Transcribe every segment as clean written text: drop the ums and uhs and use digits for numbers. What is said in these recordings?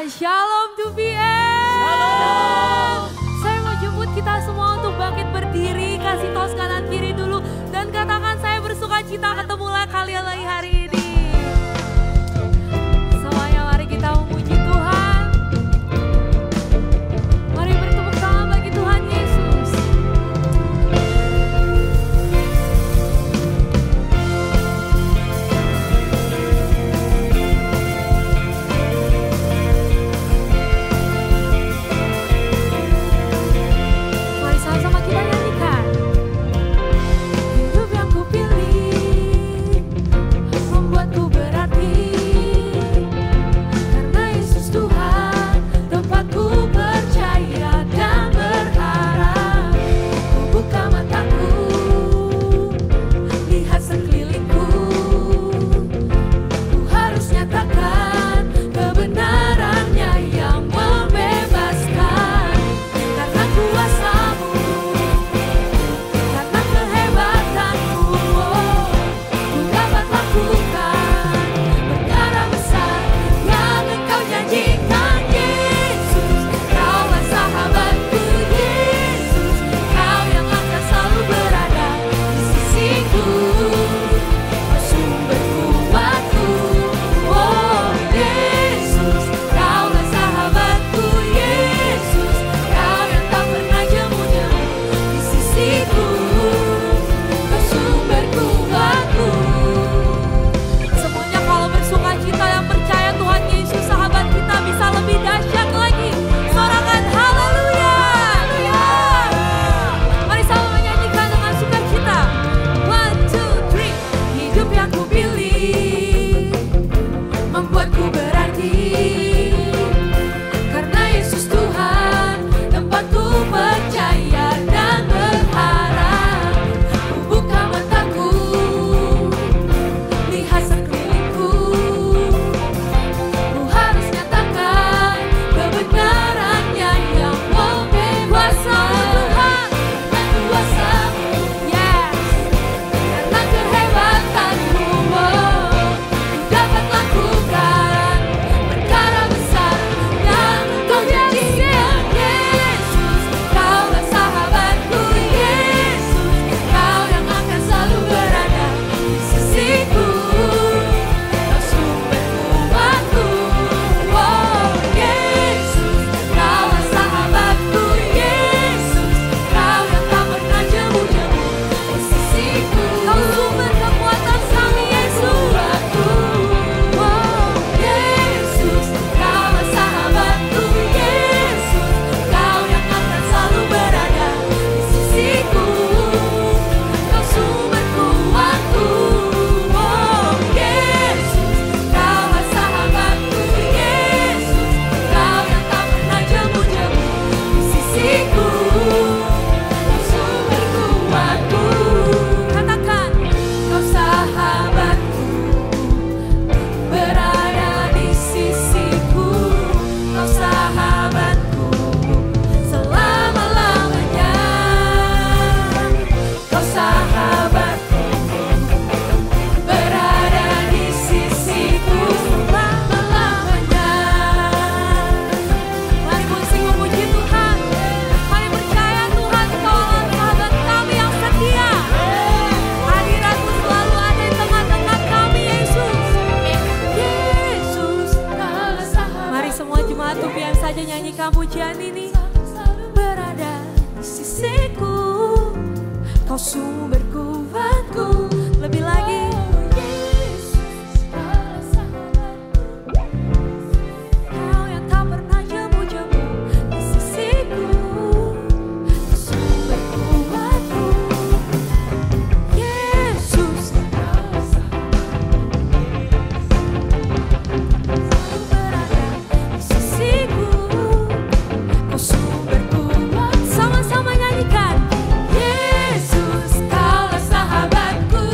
Shalom to BM. Saya mau jemput kita semua untuk bangkit berdiri, kasih tos kanan kiri dulu, dan katakan saya bersuka cita ketemulah kalian lagi hari ini. Semuanya mari kita memuji Tuhan. Mari bertepuk tangan bagi Tuhan Yesus. Sama-sama nyanyikan. Yesus, Kaulah sahabatku.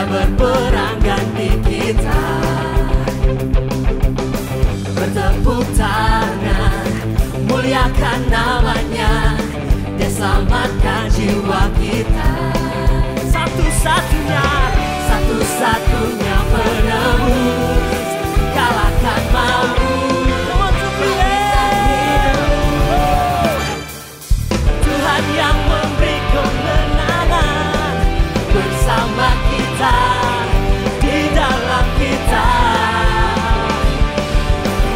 berperang ganti kita. Bertepuk tangan, muliakan namanya, Dia selamatkan jiwa kita. Satu-satunya, satu-satunya penebus, kalahkan maut. Tuhan yang memberi kemenangan bersama kita, di dalam kita.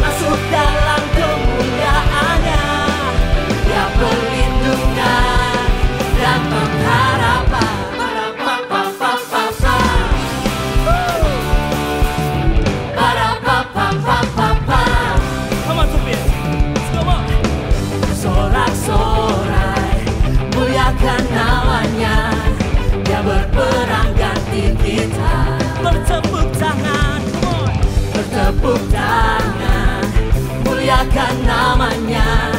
Masuk dalam kemuliaannya, Dia perlindungan dan pengharapan. Come on, Tobias. Let's go on. Sorak-sorai, muliakan namanya, Dia berperang ganti kita. Bertepuk tangan, come on. Bertepuk tangan, muliakan namanya,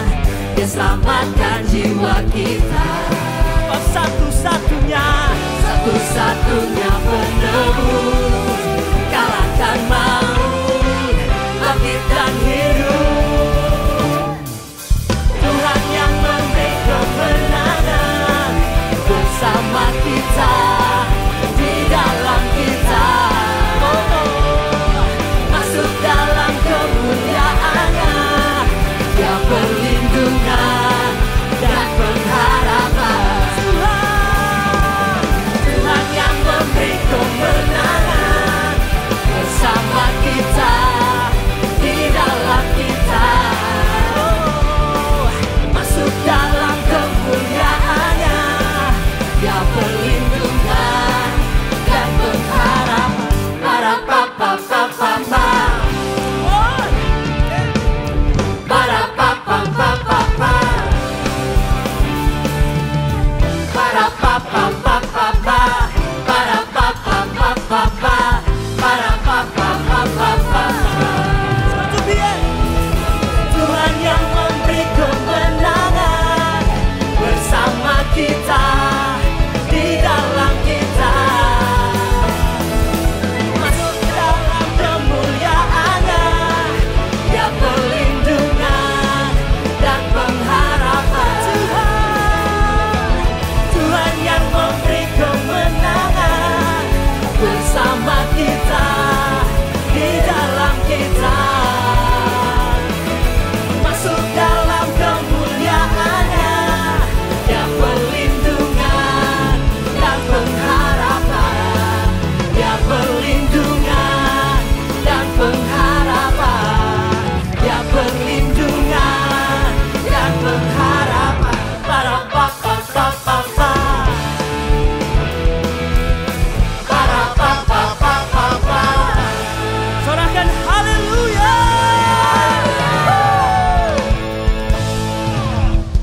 Dia selamatkan jiwa kita. Oh, satu-satunya, satu-satunya penebus, kalahkan maut, bangkit dan hidup. Tuhan yang memberi kemenangan bersama kita, di dalam kita. Masuk dalam kemuliaannya, Dia perlindungan dan pengharapan. Tuhan yang memberi kemenangan bersama kita, di dalam kita. Masuk dalam kemuliaannya, Dia perlindungan dan pengharapan. Para papa papa papa, para papa papa papa, para papa papa papa, para papa papa papa, para papa papa papa. Tuhan yang memberi kemenangan bersama kita, di dalam kita. Masuk dalam kemuliaannya, Dia perlindungan dan pengharapan. Tuhan yang memberi kemenangan bersama kita, di dalam kita. Masuk dalam kemuliaannya, Dia perlindungan dan pengharapan. Dia perlindungan dan pengharapan. Dia perlindungan dan pengharapan. Para papa papa papa, para papa papa papa. Sorakan haleluya.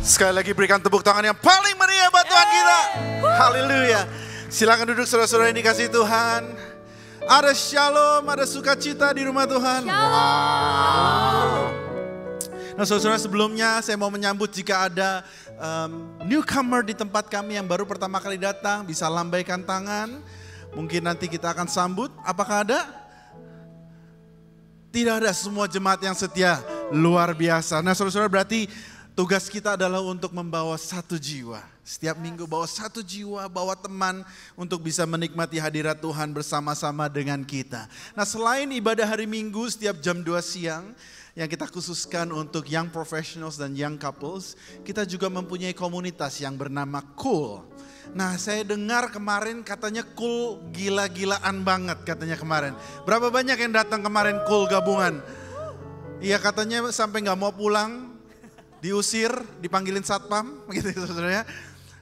Sekali lagi berikan tepuk tangan yang paling meriah buat Tuhan kita. Haleluya. Silakan duduk saudara-saudara yang dikasihi Tuhan. Ada shalom, ada sukacita di rumah Tuhan. Wow. Nah saudara-saudara, sebelumnya saya mau menyambut jika ada newcomer di tempat kami yang baru pertama kali datang, bisa lambaikan tangan. Mungkin nanti kita akan sambut. Apakah ada? Tidak ada, semua jemaat yang setia, luar biasa. Nah saudara-saudara, berarti tugas kita adalah untuk membawa satu jiwa. Setiap minggu bawa satu jiwa, bawa teman untuk bisa menikmati hadirat Tuhan bersama-sama dengan kita. Nah selain ibadah hari Minggu setiap jam 2 siang yang kita khususkan untuk young professionals dan young couples, kita juga mempunyai komunitas yang bernama Cool. Nah saya dengar kemarin katanya Cool gila-gilaan banget katanya kemarin. Berapa banyak yang datang kemarin Cool gabungan? Iya katanya sampai gak mau pulang. Diusir, dipanggilin satpam, gitu saudara.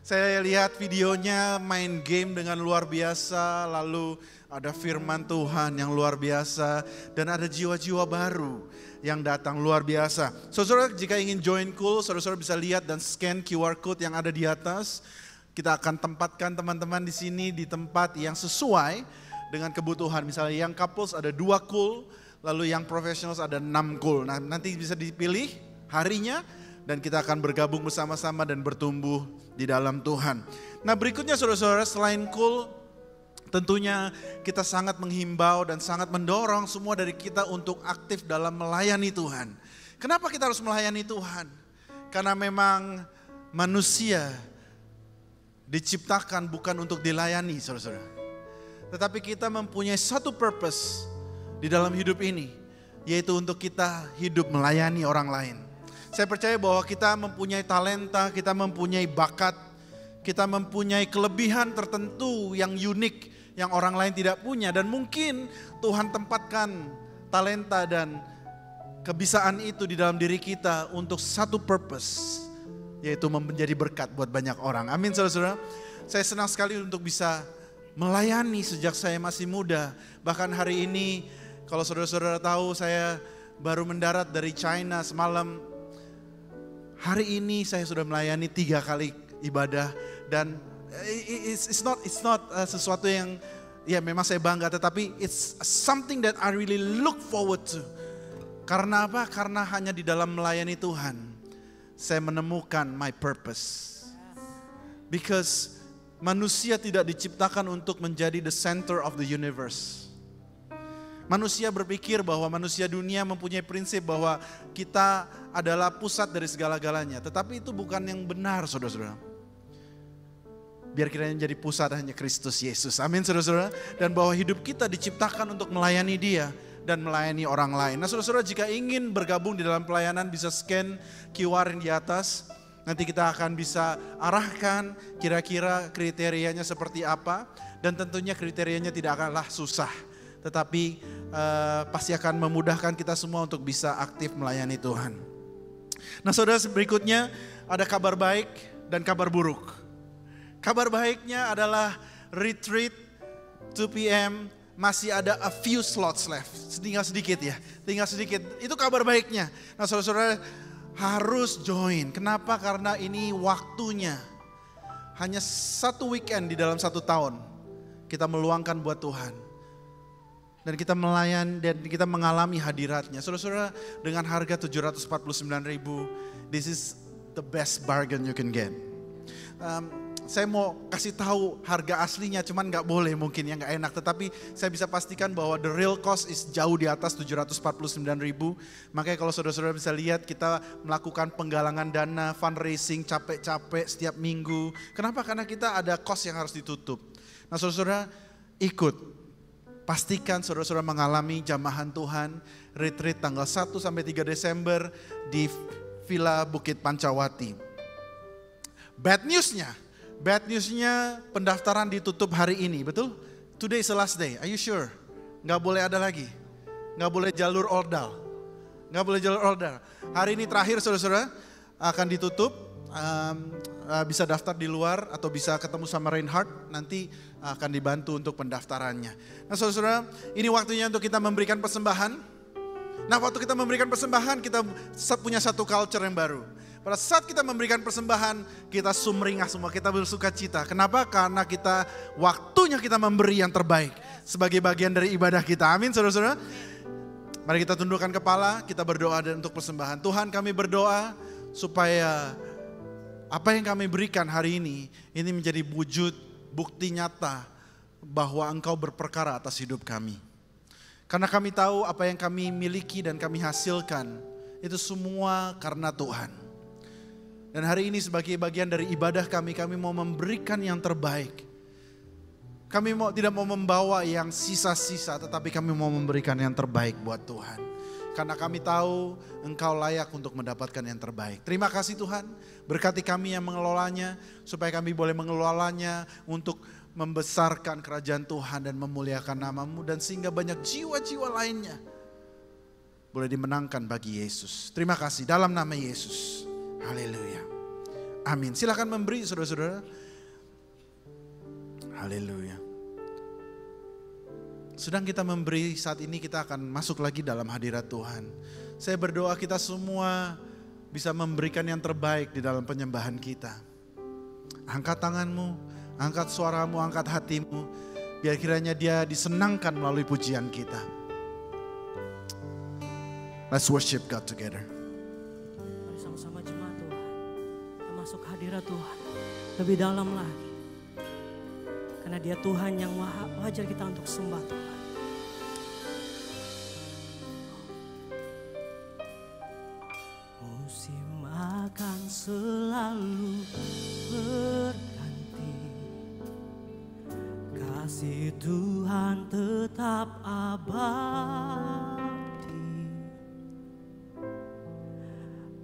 Saya lihat videonya main game dengan luar biasa, lalu ada firman Tuhan yang luar biasa, dan ada jiwa-jiwa baru yang datang luar biasa. Saudara, jika ingin join Cool, saudara-saudara bisa lihat dan scan QR code yang ada di atas. Kita akan tempatkan teman-teman di sini di tempat yang sesuai dengan kebutuhan. Misalnya yang couples ada 2 Cool, lalu yang professionals ada 6 Cool. Nah nanti bisa dipilih harinya, dan kita akan bergabung bersama-sama dan bertumbuh di dalam Tuhan. Nah berikutnya saudara-saudara, selain Cool, Tentunya kita sangat menghimbau dan sangat mendorong semua dari kita untuk aktif dalam melayani Tuhan. Kenapa kita harus melayani Tuhan? Karena memang manusia diciptakan bukan untuk dilayani, saudara-saudara. Tetapi kita mempunyai satu purpose di dalam hidup ini, yaitu untuk kita hidup melayani orang lain. Saya percaya bahwa kita mempunyai talenta, kita mempunyai bakat, kita mempunyai kelebihan tertentu yang unik, yang orang lain tidak punya. Dan mungkin Tuhan tempatkan talenta dan kebisaan itu di dalam diri kita untuk satu purpose, yaitu menjadi berkat buat banyak orang. Amin, saudara-saudara. Saya senang sekali untuk bisa melayani sejak saya masih muda. Bahkan hari ini, kalau saudara-saudara tahu, saya baru mendarat dari China semalam. Hari ini saya sudah melayani 3 kali ibadah. Dan it's not sesuatu yang ya memang saya bangga, tetapi it's something that I really look forward to. Karena apa? Karena hanya di dalam melayani Tuhan saya menemukan my purpose. Because manusia tidak diciptakan untuk menjadi the center of the universe. Manusia berpikir bahwa manusia dunia mempunyai prinsip bahwa kita adalah pusat dari segala-galanya. Tetapi itu bukan yang benar, saudara-saudara. Biar kiranya menjadi pusat hanya Kristus Yesus. Amin, saudara-saudara. Dan bahwa hidup kita diciptakan untuk melayani Dia dan melayani orang lain. Nah, saudara-saudara, jika ingin bergabung di dalam pelayanan, bisa scan QR yang di atas. Nanti kita akan bisa arahkan kira-kira kriterianya seperti apa. Dan tentunya kriterianya tidak akanlah susah. Tetapi pasti akan memudahkan kita semua untuk bisa aktif melayani Tuhan. Nah, saudara, berikutnya ada kabar baik dan kabar buruk. Kabar baiknya adalah retreat 2 PM masih ada a few slots left. Tinggal sedikit ya, tinggal sedikit. Itu kabar baiknya. Nah, saudara-saudara harus join. Kenapa? Karena ini waktunya. Hanya 1 weekend di dalam 1 tahun kita meluangkan buat Tuhan. Dan kita melayani dan kita mengalami hadiratnya. Saudara-saudara, dengan harga 749.000, this is the best bargain you can get. Saya mau kasih tahu harga aslinya, cuman nggak boleh mungkin ya, nggak enak. Tetapi saya bisa pastikan bahwa the real cost is jauh di atas 749.000. Makanya kalau saudara-saudara bisa lihat, kita melakukan penggalangan dana, fundraising, capek-capek setiap minggu. Kenapa? Karena kita ada cost yang harus ditutup. Nah, saudara-saudara ikut. Pastikan saudara-saudara mengalami jamahan Tuhan, retreat tanggal 1 sampai 3 Desember di Villa Bukit Pancawati. Bad newsnya pendaftaran ditutup hari ini, betul? Today is the last day, are you sure? Nggak boleh ada lagi, nggak boleh jalur ordal, nggak boleh jalur ordal. Hari ini terakhir, saudara-saudara, akan ditutup. Bisa daftar di luar atau bisa ketemu sama Reinhard, nanti akan dibantu untuk pendaftarannya. Nah, saudara-saudara, ini waktunya untuk kita memberikan persembahan. Nah, waktu kita memberikan persembahan, kita punya satu culture yang baru. Pada saat kita memberikan persembahan, kita sumringah semua, kita bersuka cita. Kenapa? Karena waktunya kita memberi yang terbaik sebagai bagian dari ibadah kita. Amin, saudara-saudara. Mari kita tundukkan kepala, kita berdoa untuk persembahan. Tuhan, kami berdoa supaya apa yang kami berikan hari ini menjadi wujud bukti nyata bahwa Engkau berperkara atas hidup kami. Karena kami tahu apa yang kami miliki dan kami hasilkan itu semua karena Tuhan. Dan hari ini sebagai bagian dari ibadah kami mau memberikan yang terbaik. Kami tidak mau membawa yang sisa-sisa, tetapi kami mau memberikan yang terbaik buat Tuhan. Karena kami tahu Engkau layak untuk mendapatkan yang terbaik. Terima kasih Tuhan, berkati kami yang mengelolanya, supaya kami boleh mengelolanya untuk membesarkan kerajaan Tuhan dan memuliakan nama-Mu. Dan sehingga banyak jiwa-jiwa lainnya boleh dimenangkan bagi Yesus. Terima kasih dalam nama Yesus. Haleluya. Amin. Silakan memberi, saudara-saudara. Haleluya. Sedang kita memberi saat ini, kita akan masuk lagi dalam hadirat Tuhan. Saya berdoa kita semua bisa memberikan yang terbaik di dalam penyembahan kita. Angkat tanganmu, angkat suaramu, angkat hatimu. Biar kiranya Dia disenangkan melalui pujian kita. Let's worship God together. Mari sama-sama jemaat Tuhan, kita masuk hadirat Tuhan lebih dalam lagi. Karena Dia Tuhan yang wajar kita untuk sembah Tuhan. Musim akan selalu berganti, kasih Tuhan tetap abadi,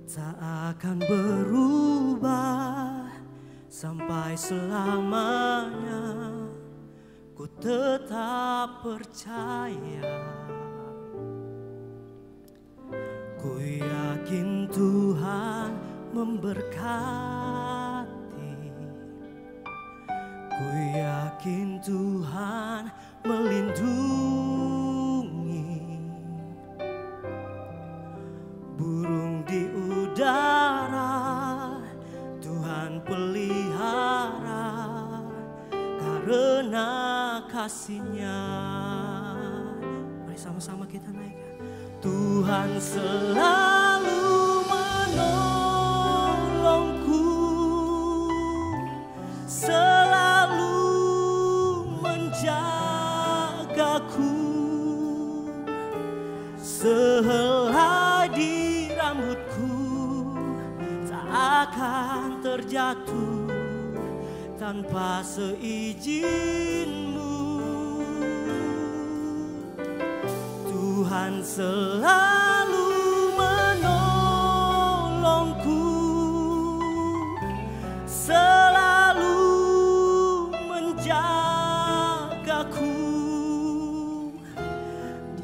tak akan berubah sampai selamanya. Ku tetap percaya, ku yakin Tuhan memberkati, ku yakin Tuhan melindungi. Burung di udara Tuhan pelihara, karena kasih-Nya. Mari sama-sama kita naikkan. Tuhan selalu menolongku, selalu menjagaku, sehelai di rambutku tak akan terjatuh tanpa seizin-Mu. Tuhan selalu menolongku, selalu menjagaku,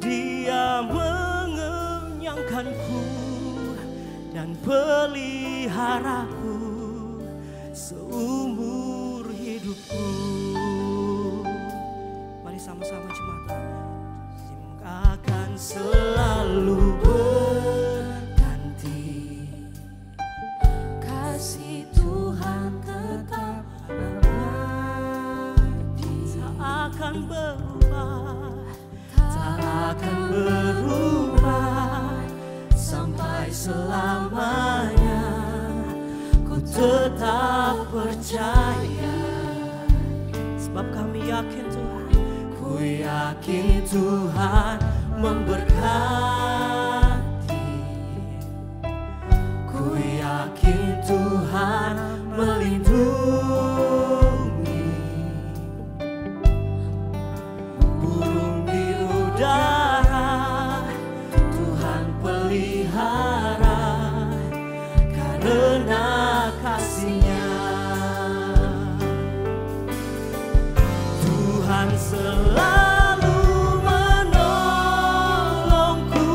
Dia mengenyangkanku dan peliharaku seumur hidupku. Mari sama-sama jemaat. Akan selalu berganti, kasih Tuhan tetap abadi, tak akan berubah, tak akan berubah sampai selamanya. Ku tetap percaya, sebab kami yakin Tuhan, ku yakin Tuhan memberkati, ku yakin Tuhan melindungi. Burung di udara Tuhan pelihara, karena kasih-Nya. Tuhan selalu menolongku,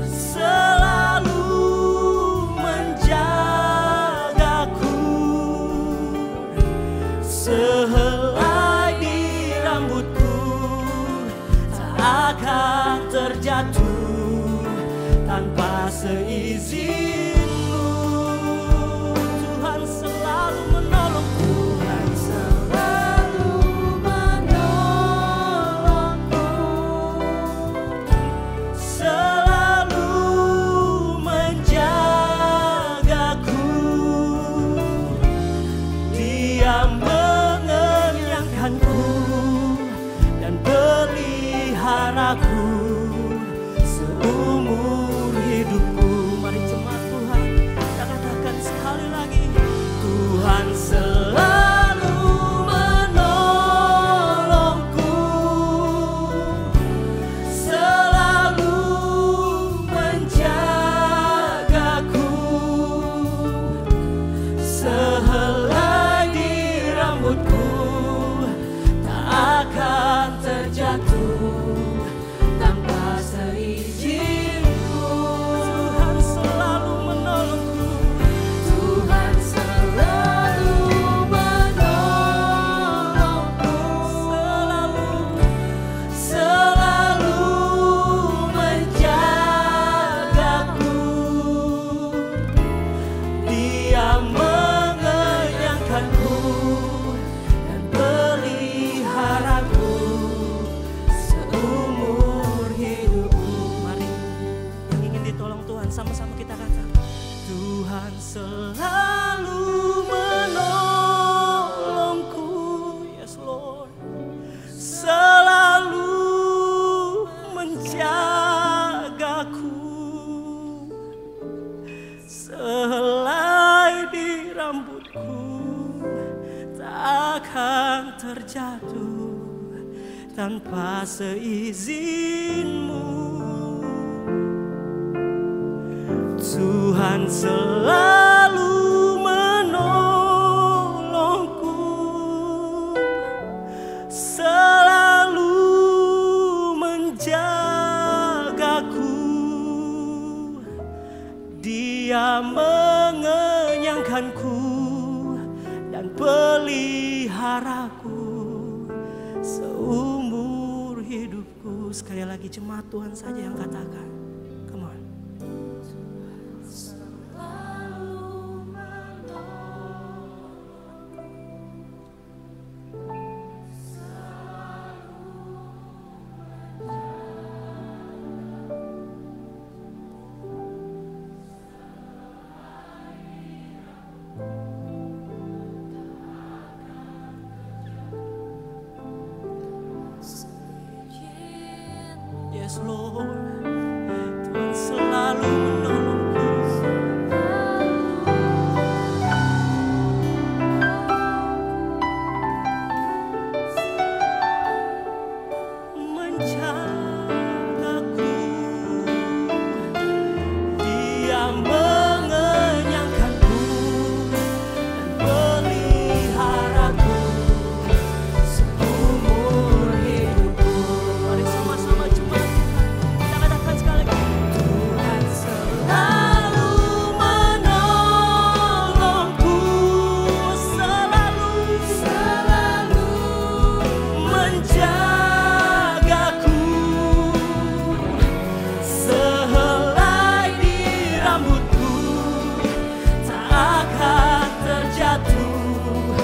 selalu menjagaku, sehelai di rambutku tak akan terjatuh tanpa seizin-Mu. Tuhan selalu menolongku, Tuhan selalu menolongku, selalu menjagaku, Dia mengenyangkanku dan peliharaku seumur hidupku. Mari jemaat Tuhan, kita katakan sekali lagi. Tuhan selalu menolongku, selalu menjagaku, sehelai di rambutku tak akan terjatuh tanpa seizin-Mu. Tuhan selalu menolongku, Tuhan selalu menolongku, selalu menjagaku, Dia mengenyangkanku dan peliharaku terjatuh tanpa seizinmu. Tuhan selalu menolongku, selalu menjagaku. Dia mengenyangkanku dan peliharaku seumur hidupku. Sekali lagi jemaat Tuhan saja yang katakan. Come on. Yes Lord, Tuhan selalu menolongku. Menjagaku, Dia mengenyangkanku dan peliharaku seumur hidupku. Mari sama-sama jemaat kita katakan sekali lagi. Tuhan selalu menolongku, selalu menjagaku. Sehelai di rambutku tak akan terjatuh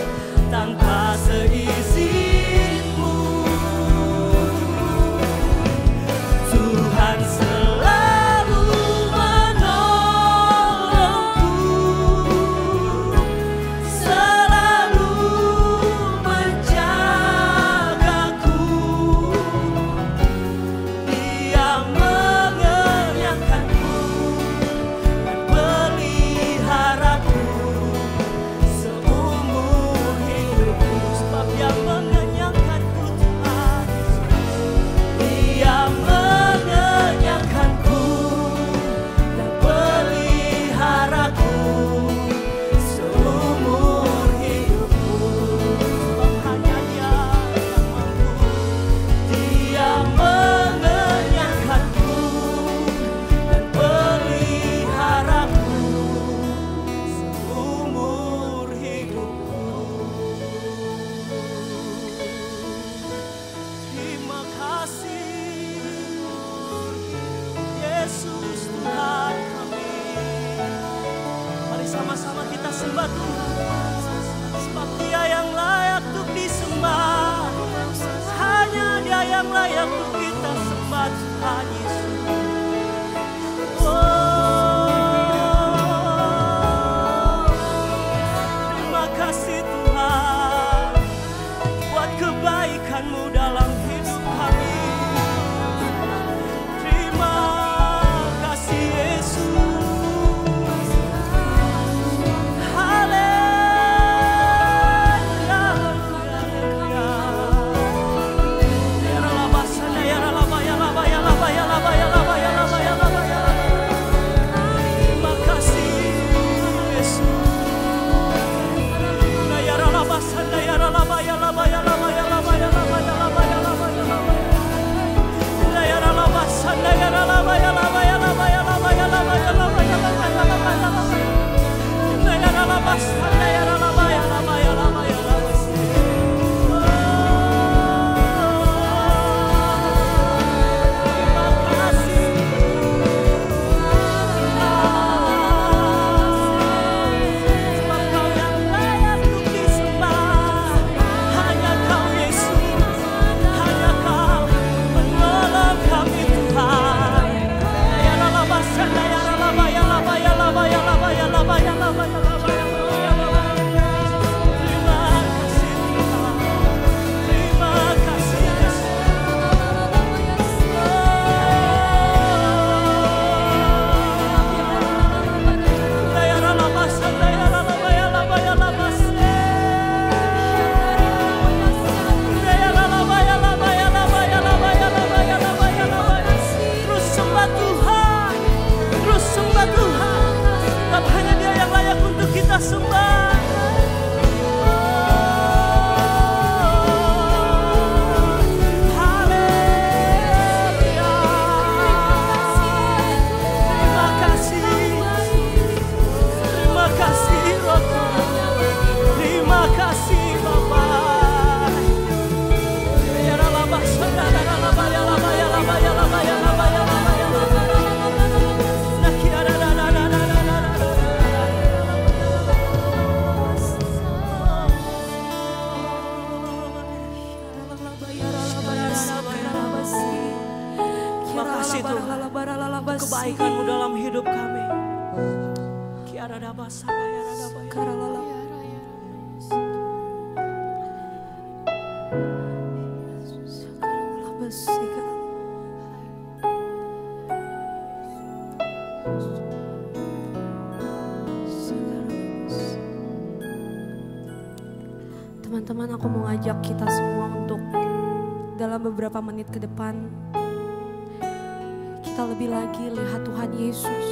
tanpa seizinmu. Tuhan selalu menolongku, selalu menjagaku. Dia mengenyangkanku dan peliharaku seumur hidupku. Sebab Dia mengenyangkanku, Tuhan. Dia mengenyangkanku dan peliharaku seumur hidupku. Sebab hanya Dia yang mampu. Dia mengenyangkanku dan peliharaku seumur hidupku. Terima kasih Yesus Tuhan kami. Mari sama-sama kita sembah Tuhan, sebab Dia yang layak untuk disembah. Hanya Dia yang layak untuk kita sembah, Tuhan Yesus. Terima kasih Tuhan buat kebaikan-Mu dalam hidup kami. Terima kasih Yesus. Haleluya, haleluya. Ya Rabba, ya Rabba, ya Rabba, ya Rabba, ya Rabba, ya Rabba, ya Rabba, ya kasih Tuhan. Kebaikan-Mu dalam hidup kami. Teman-teman, aku mau ngajak kita semua untuk dalam beberapa menit ke depan kita lebih lagi lihat Tuhan Yesus.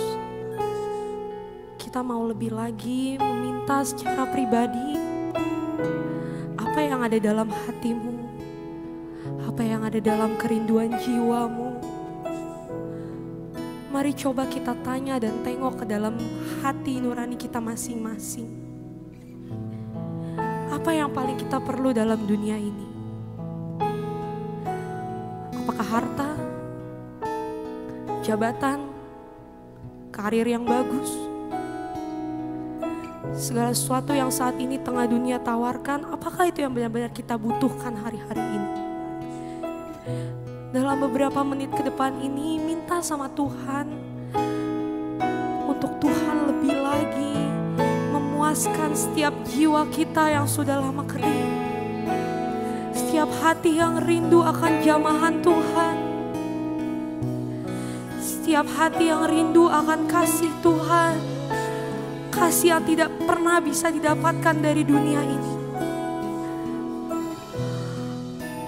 Kita mau lebih lagi meminta secara pribadi apa yang ada dalam hatimu, apa yang ada dalam kerinduan jiwamu. Mari coba kita tanya dan tengok ke dalam hati nurani kita masing-masing. Apa yang paling kita perlu dalam dunia ini? Apakah harta, jabatan, karir yang bagus? Segala sesuatu yang saat ini tengah dunia tawarkan, apakah itu yang benar-benar kita butuhkan hari-hari ini? Dalam beberapa menit ke depan ini, minta sama Tuhan untuk Tuhan lebih lagi memuaskan setiap jiwa kita yang sudah lama kering. Setiap hati yang rindu akan jamahan Tuhan. Setiap hati yang rindu akan kasih Tuhan. Kasih yang tidak pernah bisa didapatkan dari dunia ini.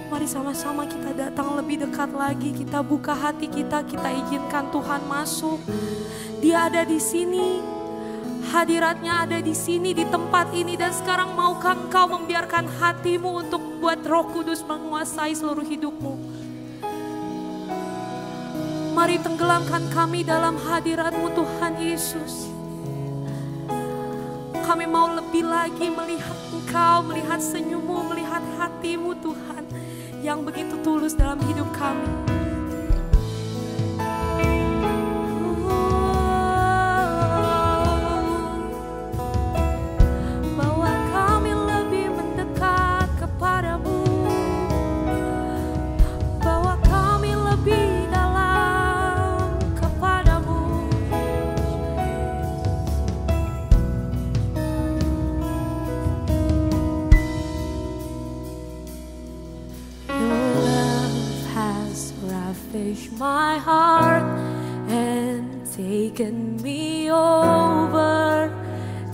Mari sama-sama kita datang lebih dekat lagi. Kita buka hati kita, kita izinkan Tuhan masuk. Dia ada di sini. Hadiratnya ada di sini, di tempat ini. Dan sekarang maukah engkau membiarkan hatimu untuk buat Roh Kudus menguasai seluruh hidupmu? Mari tenggelamkan kami dalam hadirat-Mu Tuhan Yesus. Kami mau lebih lagi melihat Engkau, melihat senyum-Mu, melihat hati-Mu Tuhan yang begitu tulus dalam hidup kami. Bawa kami lebih mendekat kepadamu. Bawa kami lebih dalam kepadamu. Your love has ravished my heart and taken me over,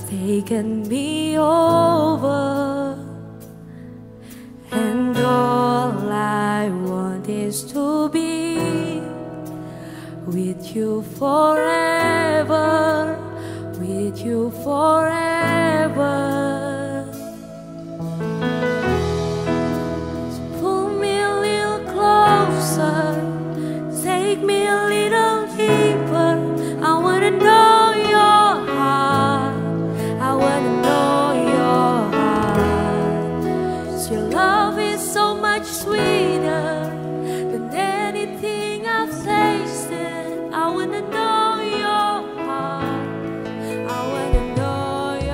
taken me over. And all I want is to be with you forever, with you forever. Pull me a little closer, take me a little deeper. I wanna know your heart, I wanna know your heart. 'Cause your love is so much sweeter than anything I've tasted. I wanna know your heart, I wanna know your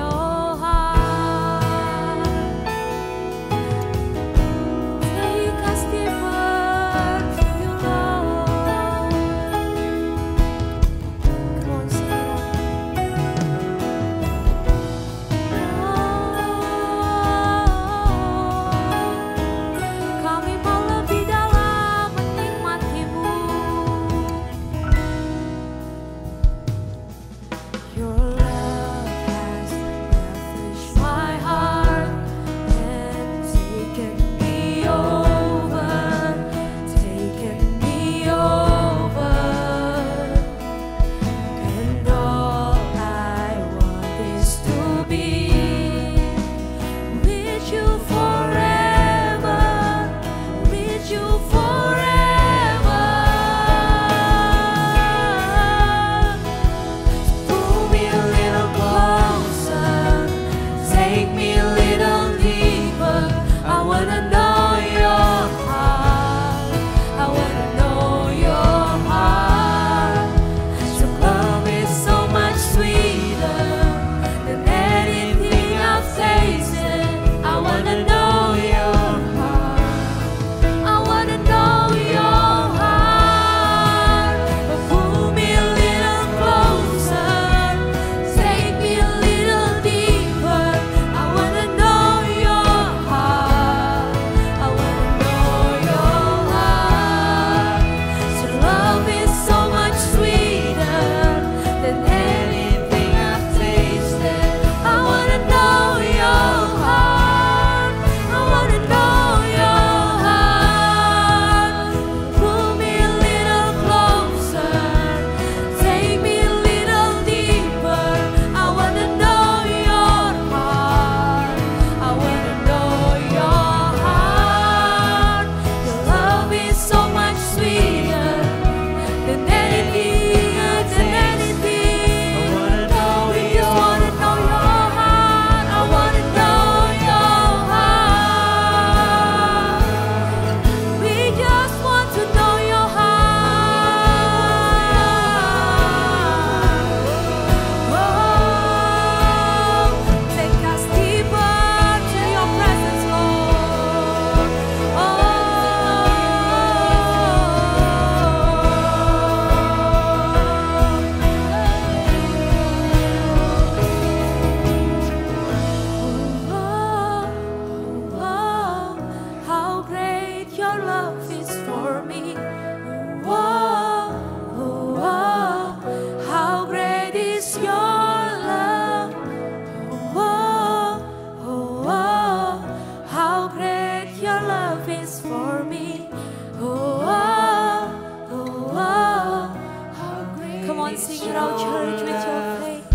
church with your faith.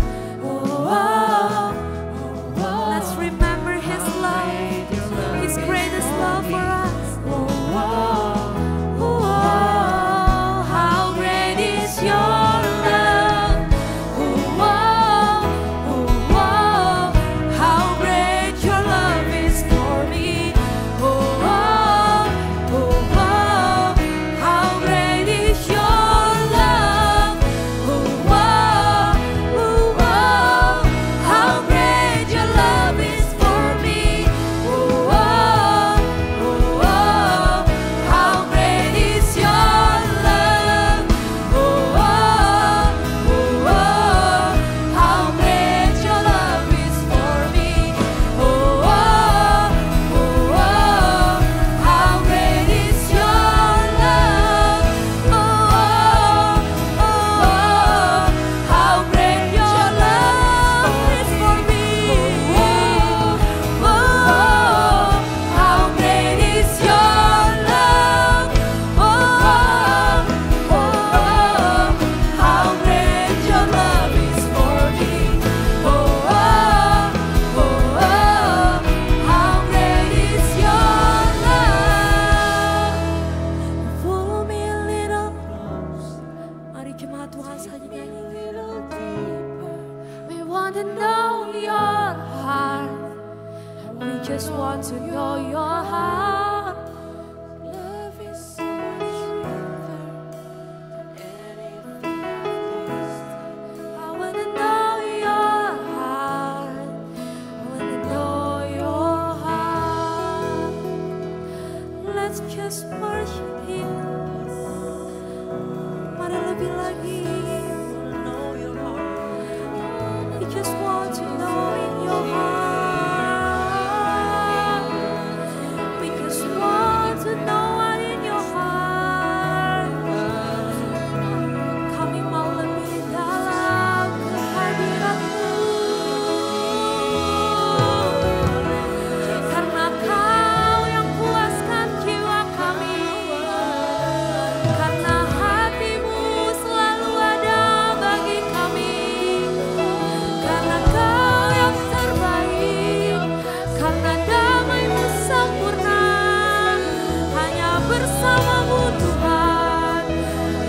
Let's remember His love, His greatest love for us. How great is your love. How great your love is for me. How great is your love. How great your love is for me. How great is your love. How great your love is for me. How great is your love. How great your love is for me. How great is your love. How great your love is for me. How great is your love. Follow me a little. Mari jemaat Tuhan saja nyanyi. Little deeper. We want to know your heart. We just want to know your heart. Love is so much deeper than anything I've tasted. I want to know your heart. I want to know your heart. Let's just worship Him. Mari lebih lagi. Know your heart. We just want to know in your heart. We just want to know what in your heart. Kami mau lebih dalam kehadiran-Mu. Karena Kau yang puaskan jiwa kami. Karena hati-Mu selalu ada bagi kami. Karena Kau yang terbaik. Karena damai-Mu sempurna. Hanya bersama-Mu Tuhan.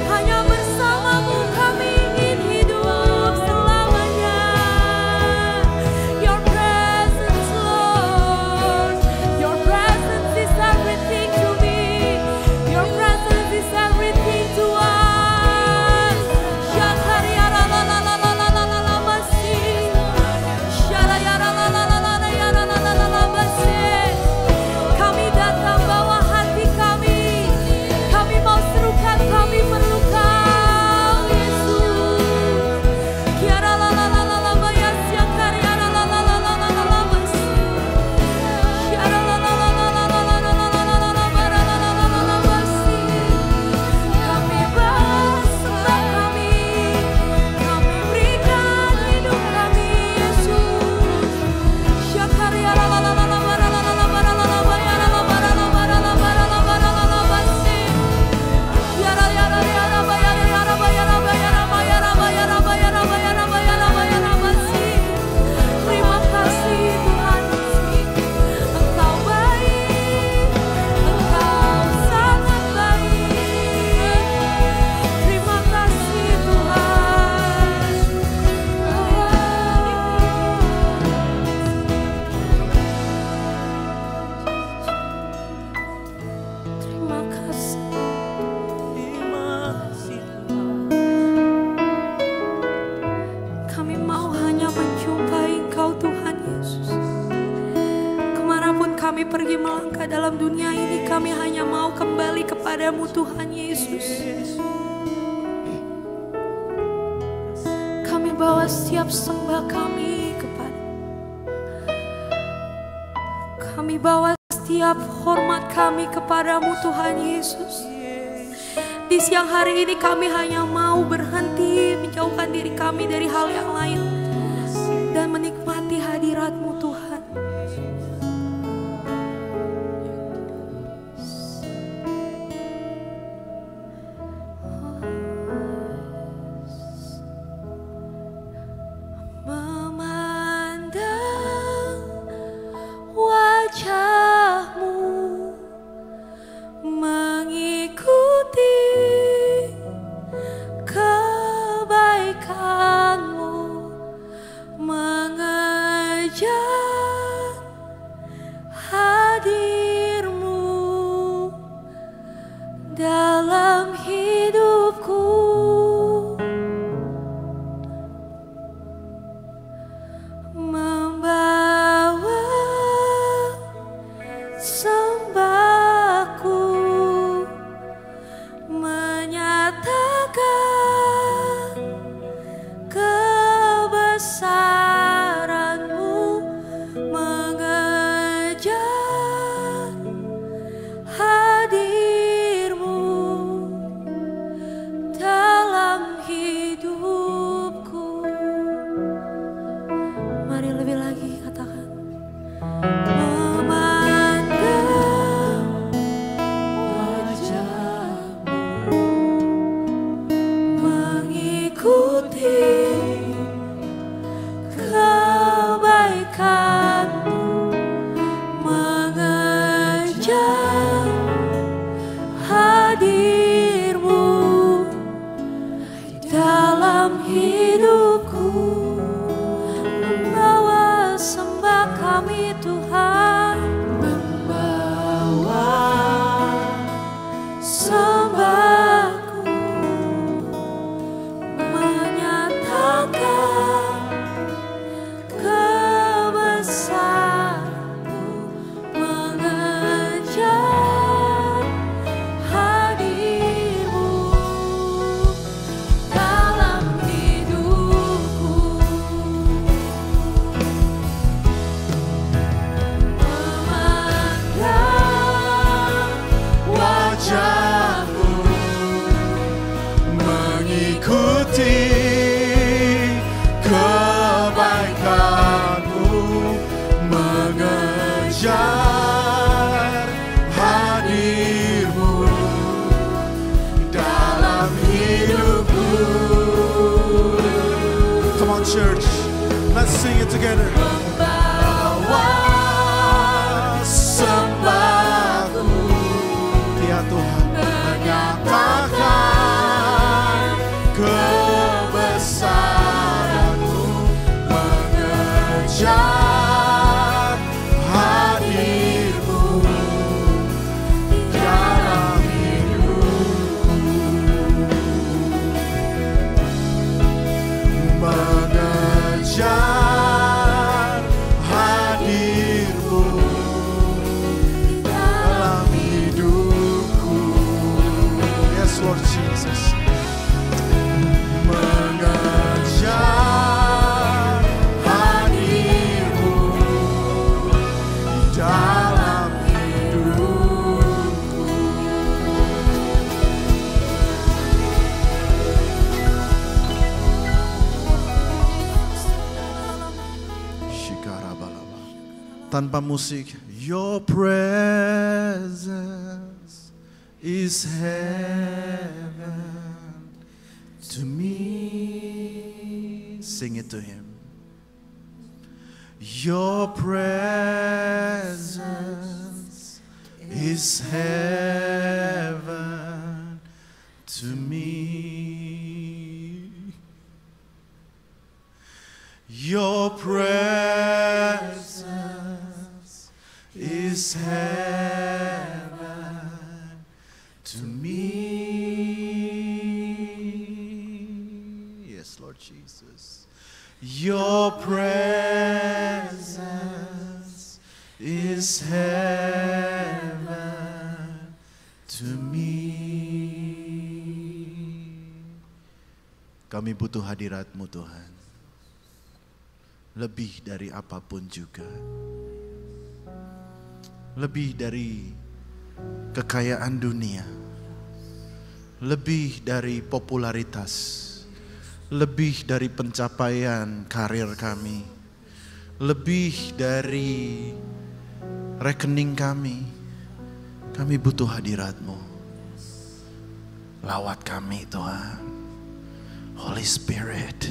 Hanya bersama-Mu kami ingin hidup selamanya. Your presence, Lord. Your presence is everything to me. Your presence is everything to us. Shakaria la la la la la la la la la basi. Sharaya la la la la la la ya la la la la la basi. Kami datang bawa hati kami. Kami mau serukan, kami perlu Kau, Yesus. Kiara la la la la la baya siakaria la la la la la la la la basi. Kiara la la la la la la la la la la la la la bara la la la la la basi. Kami bersembah kami. Kami berikan hidup kami, Yesus. Syakaria la la la la la bara la la la bara la la baya la la bara la bara la bara la bara la la basi. Yara yara yara baya yara baya la baya la baya la baya la baya la baya la baya la baya la basi. Terima kasih Tuhan, Engkau baik, Engkau sangat baik. Terima kasih Tuhan. Terima kasih. Terima kasih Tuhan. Kami mau hanya menjumpai Engkau Tuhan Yesus. Kemanapun kami pergi melangkah dalam dunia ini, kami hanya mau kembali kepadamu Tuhan Yesus. Kami bawa setiap sembah kami kepada. Kami bawa setiap hormat kami kepadamu Tuhan Yesus. Di siang hari ini kami hanya mau berhenti menjauhkan diri kami dari hal yang lain dan menikmati hadirat-Mu Tuhan. dalam hidupku. Membawa sembahku, menyatakan kebesaran-Mu, mengejar hadir-Mu dalam hidupku. Mari lebih lagi katakan. Memandang wajah-Mu, mengikuti kebaikan-Mu, mengejar hadir-Mu dalam hidupku. Membawa sembah kami Tuhan, membawa sembahku, menyatakan kebesaran-Mu, mengejar hadir-Mu dalam hidupku. Memandang Wajah-Mu, mengikuti kebaikan-Mu, mengejar hadir-Mu dalam hidupku. Come on church, let's sing it together. Membawa sembahku, ya Tuhan, menyatakan kebesaran-Mu, mengejar hadir-Mu dalam hidupku, mengejar hadir-Mu dalam hidupku. Yes Lord Jesus. Mengejar hadir-Mu dalam hidupku. Shikarabalaba. Tanpa musik. Your presence is heaven to me. Sing it to Him. Your presence is heaven to me. Your presence is heaven to me. Yes, Lord Jesus. Your presence is heaven to me. Kami butuh hadirat-Mu Tuhan. Lebih dari apapun juga. Lebih dari kekayaan dunia. Lebih dari popularitas. Lebih dari pencapaian karir kami. Lebih dari rekening kami. Kami butuh hadirat-Mu. Lawat kami Tuhan. Holy Spirit.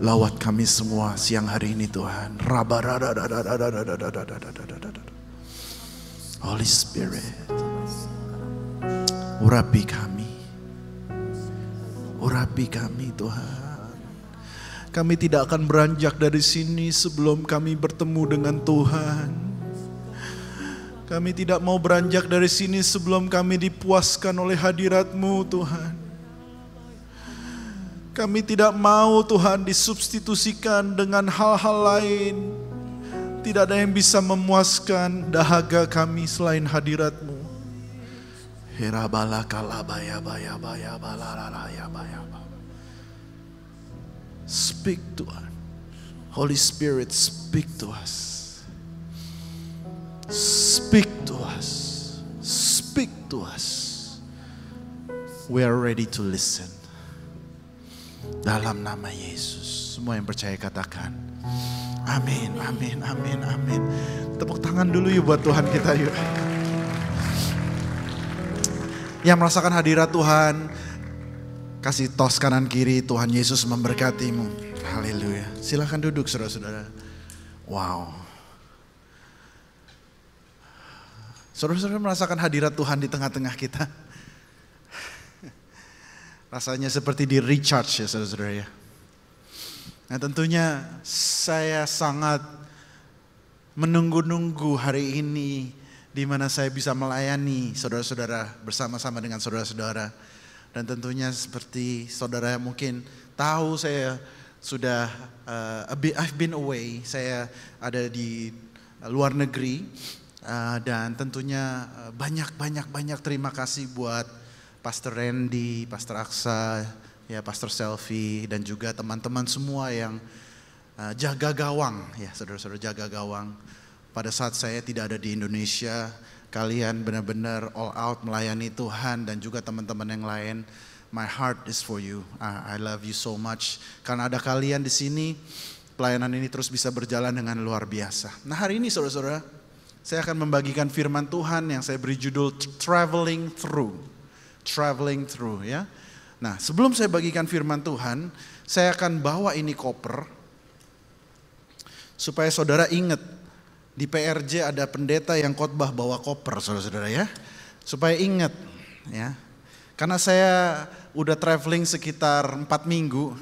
Lawat kami semua siang hari ini Tuhan. Holy Spirit, urapi kami Tuhan. Kami tidak akan beranjak dari sini sebelum kami bertemu dengan Tuhan. Kami tidak mau beranjak dari sini sebelum kami dipuaskan oleh hadirat-Mu Tuhan. Kami tidak mau Tuhan disubstitusikan dengan hal-hal lain. Tidak ada yang bisa memuaskan dahaga kami selain hadirat-Mu. Speak to us. Holy Spirit, speak to us. Speak to us. Speak to us. We are ready to listen. Dalam nama Yesus. Semua yang percaya katakan amin, amin, amin, amin. Tepuk tangan dulu yuk buat Tuhan kita yuk. Yang merasakan hadirat Tuhan, kasih tos kanan kiri, Tuhan Yesus memberkatimu. Haleluya. Silakan duduk saudara-saudara. Wow. Saudara-saudara merasakan hadirat Tuhan di tengah-tengah kita. Rasanya seperti di recharge ya saudara-saudara ya. Nah tentunya saya sangat menunggu-nunggu hari ini di mana saya bisa melayani saudara-saudara bersama-sama dengan saudara-saudara. Dan tentunya seperti saudara yang mungkin tahu saya sudah I've been away, saya ada di luar negeri. Dan tentunya banyak terima kasih buat Pastor Randy, Pastor Aksa, ya Pastor Selfie dan juga teman-teman semua yang jaga gawang ya saudara-saudara, jaga gawang. Pada saat saya tidak ada di Indonesia, kalian benar-benar all out melayani Tuhan dan juga teman-teman yang lain. My heart is for you. I love you so much. Karena ada kalian di sini, pelayanan ini terus bisa berjalan dengan luar biasa. Nah hari ini saudara-saudara, saya akan membagikan firman Tuhan yang saya beri judul Traveling Through. Traveling Through ya. Nah sebelum saya bagikan firman Tuhan, saya akan bawa ini koper supaya saudara ingat di PRJ ada pendeta yang khotbah bawa koper saudara-saudara ya. Supaya ingat ya. Karena saya udah traveling sekitar 4 minggu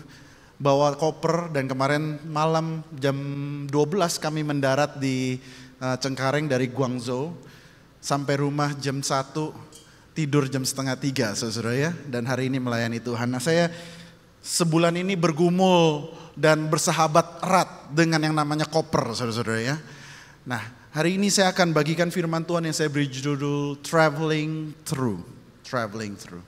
bawa koper dan kemarin malam jam 12 kami mendarat di Cengkareng dari Guangzhou. Sampai rumah jam 1. Tidur jam 2:30 saudara ya, dan hari ini melayani Tuhan. Nah saya sebulan ini bergumul dan bersahabat erat dengan yang namanya koper saudara-saudara ya. Nah hari ini saya akan bagikan firman Tuhan yang saya beri judul Traveling Through. Traveling Through.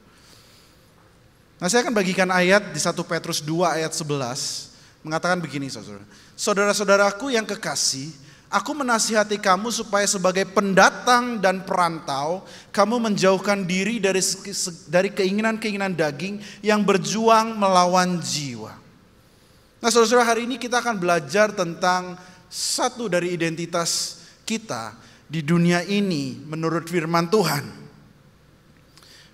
Nah saya akan bagikan ayat di 1 Petrus 2 ayat 11. Mengatakan begini saudara. Saudara-saudaraku yang kekasih, aku menasihati kamu supaya sebagai pendatang dan perantau, kamu menjauhkan diri dari keinginan-keinginan daging yang berjuang melawan jiwa. Nah saudara-saudara, hari ini kita akan belajar tentang satu dari identitas kita di dunia ini menurut firman Tuhan.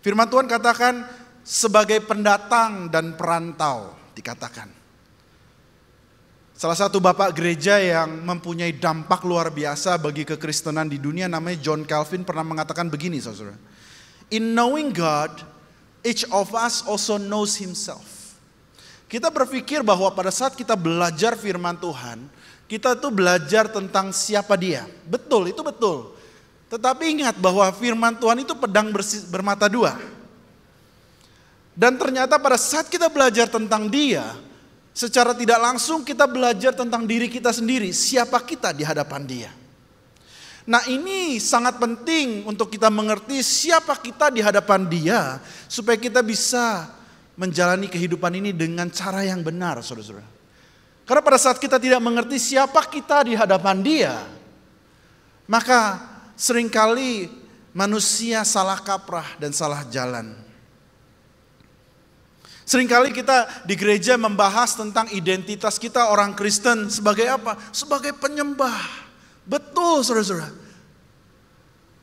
Firman Tuhan katakan sebagai pendatang dan perantau dikatakan. Salah satu bapak gereja yang mempunyai dampak luar biasa bagi kekristenan di dunia namanya John Calvin pernah mengatakan begini saudara. In knowing God, each of us also knows himself. Kita berpikir bahwa pada saat kita belajar firman Tuhan, kita tuh belajar tentang siapa dia. Betul, itu betul. Tetapi ingat bahwa firman Tuhan itu pedang bermata dua. Dan ternyata pada saat kita belajar tentang dia, secara tidak langsung kita belajar tentang diri kita sendiri, siapa kita di hadapan dia. Nah ini sangat penting untuk kita mengerti siapa kita di hadapan dia, supaya kita bisa menjalani kehidupan ini dengan cara yang benar saudara-saudara. Karena pada saat kita tidak mengerti siapa kita di hadapan dia, maka seringkali manusia salah kaprah dan salah jalan. Seringkali kita di gereja membahas tentang identitas kita orang Kristen sebagai apa? Sebagai penyembah. Betul saudara-saudara.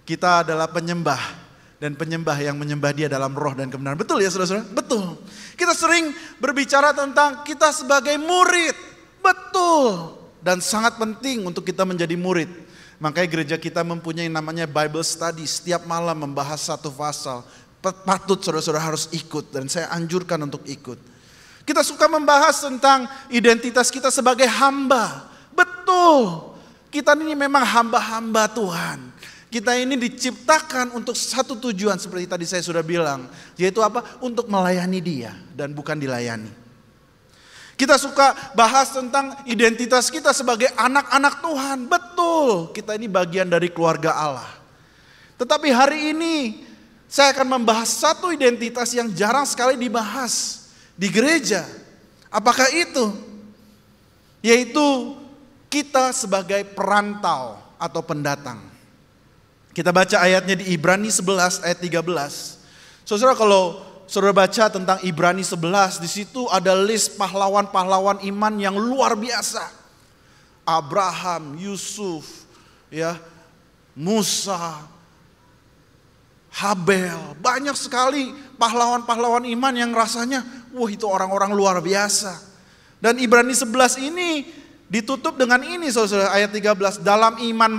Kita adalah penyembah. Dan penyembah yang menyembah dia dalam roh dan kebenaran. Betul ya saudara-saudara? Betul. Kita sering berbicara tentang kita sebagai murid. Betul. Dan sangat penting untuk kita menjadi murid. Makanya gereja kita mempunyai namanya Bible Study. Setiap malam membahas satu pasal. Patut saudara-saudara harus ikut dan saya anjurkan untuk ikut. Kita suka membahas tentang identitas kita sebagai hamba. Betul, kita ini memang hamba-hamba Tuhan. Kita ini diciptakan untuk satu tujuan seperti tadi saya sudah bilang. Yaitu apa? Untuk melayani Dia dan bukan dilayani. Kita suka bahas tentang identitas kita sebagai anak-anak Tuhan. Betul, kita ini bagian dari keluarga Allah. Tetapi hari ini saya akan membahas satu identitas yang jarang sekali dibahas di gereja. Apakah itu? Yaitu kita sebagai perantau atau pendatang. Kita baca ayatnya di Ibrani 11 ayat 13. Saudara, kalau saudara baca tentang Ibrani 11, di situ ada list pahlawan-pahlawan iman yang luar biasa. Abraham, Yusuf, ya, Musa, Habel, banyak sekali pahlawan-pahlawan iman yang rasanya, wah itu orang-orang luar biasa. Dan Ibrani 11 ini ditutup dengan ini saudara, ayat 13. Dalam iman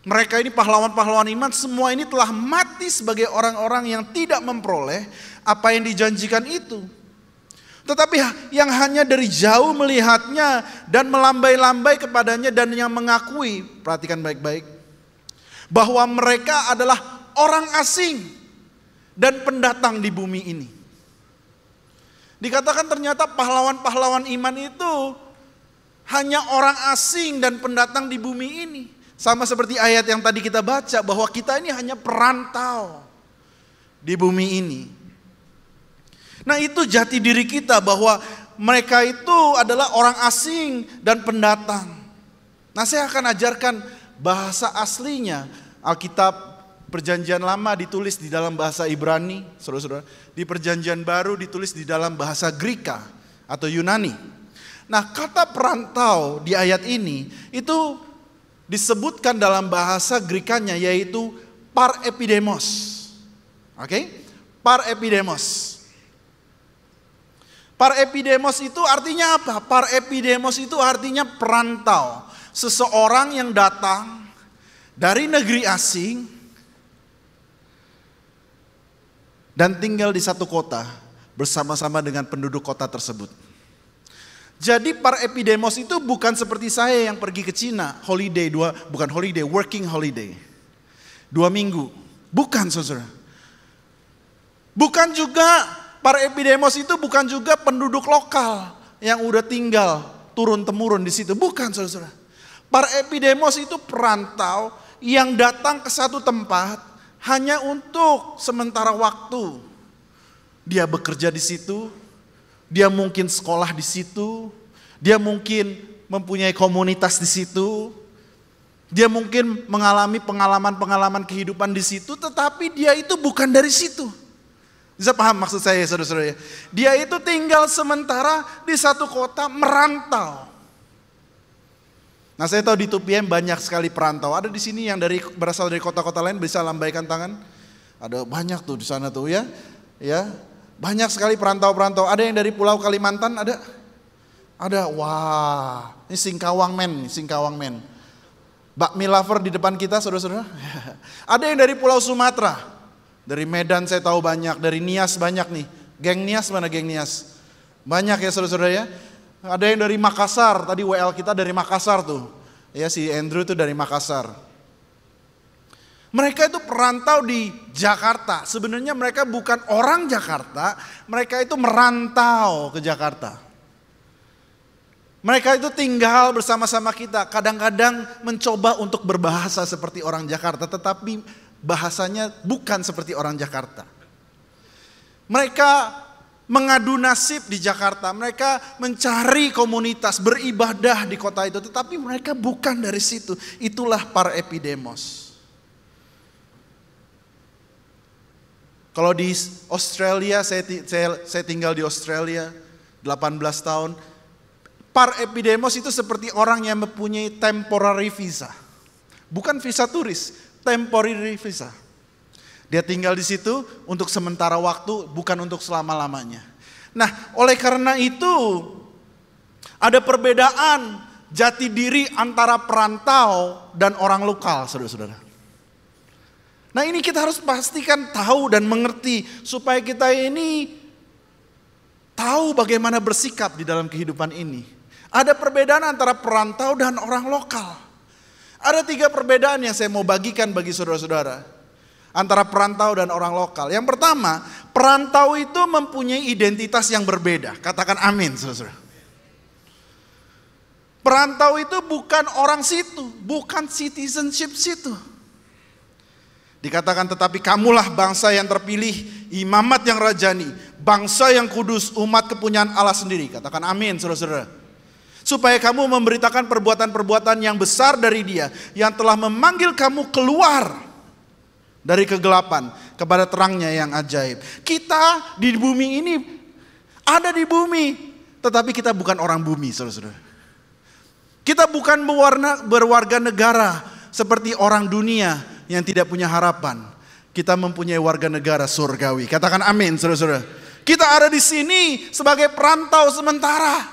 mereka ini pahlawan-pahlawan iman, semua ini telah mati sebagai orang-orang yang tidak memperoleh apa yang dijanjikan itu. Tetapi yang hanya dari jauh melihatnya dan melambai-lambai kepadanya dan yang mengakui, perhatikan baik-baik, bahwa mereka adalah orang asing dan pendatang di bumi ini. Dikatakan ternyata pahlawan-pahlawan iman itu hanya orang asing dan pendatang di bumi ini. Sama seperti ayat yang tadi kita baca, bahwa kita ini hanya perantau di bumi ini. Nah, itu jati diri kita, bahwa mereka itu adalah orang asing dan pendatang. Nah, saya akan ajarkan bahasa aslinya. Alkitab Perjanjian Lama ditulis di dalam bahasa Ibrani, saudara-saudara. Di Perjanjian Baru ditulis di dalam bahasa Greka atau Yunani. Nah, kata perantau di ayat ini itu disebutkan dalam bahasa Grekanya, yaitu parepidemos. Oke? Parepidemos. Parepidemos itu artinya apa? Parepidemos itu artinya perantau. Seseorang yang datang dari negeri asing dan tinggal di satu kota bersama-sama dengan penduduk kota tersebut. Jadi parepidemos itu bukan seperti saya yang pergi ke Cina, working holiday. 2 minggu. Bukan, saudara. Bukan juga, parepidemos itu bukan juga penduduk lokal yang udah tinggal turun-temurun di situ. Bukan, saudara. Parepidemos itu perantau yang datang ke satu tempat hanya untuk sementara waktu. Dia bekerja di situ, dia mungkin sekolah di situ, dia mungkin mempunyai komunitas di situ, dia mungkin mengalami pengalaman-pengalaman kehidupan di situ, tetapi dia itu bukan dari situ. Bisa paham maksud saya, saudara-saudara? Dia itu tinggal sementara di satu kota, merantau. Nah, saya tahu di TUPM banyak sekali perantau. Ada di sini yang berasal dari kota-kota lain, bisa lambaikan tangan. Ada banyak tuh di sana tuh ya. Ya, banyak sekali perantau-perantau. Ada yang dari Pulau Kalimantan, ada. Ada, wah, ini Singkawang men. Bakmi lover di depan kita, saudara-saudara. Ada yang dari Pulau Sumatera. Dari Medan saya tahu banyak, dari Nias banyak nih. Geng Nias mana geng Nias? Banyak ya saudara-saudara ya. Ada yang dari Makassar, tadi WL kita dari Makassar tuh. Ya, si Andrew tuh dari Makassar. Mereka itu perantau di Jakarta. Sebenarnya mereka bukan orang Jakarta, mereka itu merantau ke Jakarta. Mereka itu tinggal bersama-sama kita. Kadang-kadang mencoba untuk berbahasa seperti orang Jakarta, tetapi bahasanya bukan seperti orang Jakarta. Mereka mengadu nasib di Jakarta, mereka mencari komunitas, beribadah di kota itu, tetapi mereka bukan dari situ. Itulah parepidemos. Kalau di Australia, saya tinggal di Australia 18 tahun. Parepidemos itu seperti orang yang mempunyai temporary visa. Bukan visa turis, temporary visa. Dia tinggal di situ untuk sementara waktu, bukan untuk selama-lamanya. Nah, oleh karena itu ada perbedaan jati diri antara perantau dan orang lokal, saudara-saudara. Nah, ini kita harus pastikan tahu dan mengerti supaya kita ini tahu bagaimana bersikap di dalam kehidupan ini. Ada perbedaan antara perantau dan orang lokal. Ada 3 perbedaan yang saya mau bagikan bagi saudara-saudara antara perantau dan orang lokal. Yang pertama, perantau itu mempunyai identitas yang berbeda. Katakan amin, saudara. Perantau itu bukan orang situ, bukan citizenship situ. Dikatakan tetapi kamulah bangsa yang terpilih, imamat yang rajani, bangsa yang kudus, umat kepunyaan Allah sendiri. Katakan amin, saudara-saudara. Supaya kamu memberitakan perbuatan-perbuatan yang besar dari Dia, yang telah memanggil kamu keluar dari kegelapan kepada terangnya yang ajaib. Kita di bumi ini, ada di bumi, tetapi kita bukan orang bumi, saudara-saudara. Kita bukan berwarga negara seperti orang dunia yang tidak punya harapan. Kita mempunyai warga negara surgawi. Katakan amin, saudara-saudara. Kita ada di sini sebagai perantau sementara.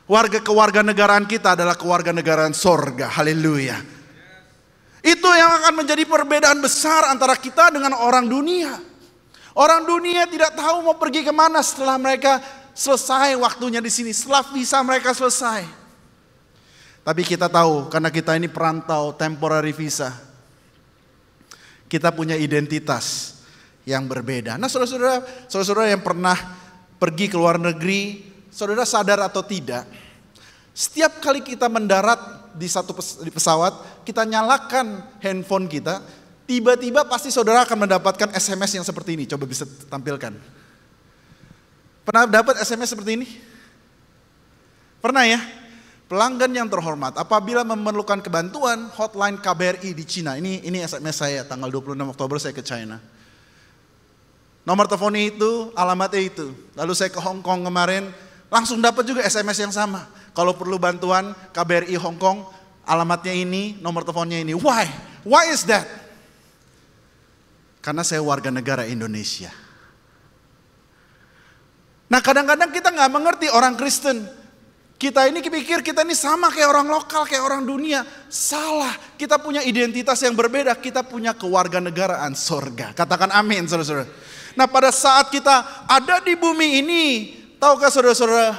Kewarganegaraan kita adalah kewarganegaraan sorga. Haleluya. Itu yang akan menjadi perbedaan besar antara kita dengan orang dunia. Orang dunia tidak tahu mau pergi kemana setelah mereka selesai waktunya di sini, setelah visa mereka selesai. Tapi kita tahu karena kita ini perantau temporary visa. Kita punya identitas yang berbeda. Nah, saudara-saudara yang pernah pergi ke luar negeri, saudara sadar atau tidak, setiap kali kita mendarat di pesawat, kita nyalakan handphone kita, tiba-tiba pasti saudara akan mendapatkan SMS yang seperti ini. Coba bisa tampilkan. Pernah dapat SMS seperti ini? Pernah ya? Pelanggan yang terhormat, apabila memerlukan kebantuan, hotline KBRI di Cina. Ini SMS saya tanggal 26 Oktober saya ke China. Nomor teleponnya itu, alamatnya itu. Lalu saya ke Hong Kong kemarin, langsung dapat juga SMS yang sama. Kalau perlu bantuan KBRI Hong Kong, alamatnya ini, nomor teleponnya ini. Why? Why is that? Karena saya warga negara Indonesia. Nah, kadang-kadang kita nggak mengerti orang Kristen. Kita ini pikir kita ini sama kayak orang lokal, kayak orang dunia. Salah, kita punya identitas yang berbeda. Kita punya kewarganegaraan sorga. Katakan amin, saudara-saudara. Nah, pada saat kita ada di bumi ini, tahukah saudara-saudara,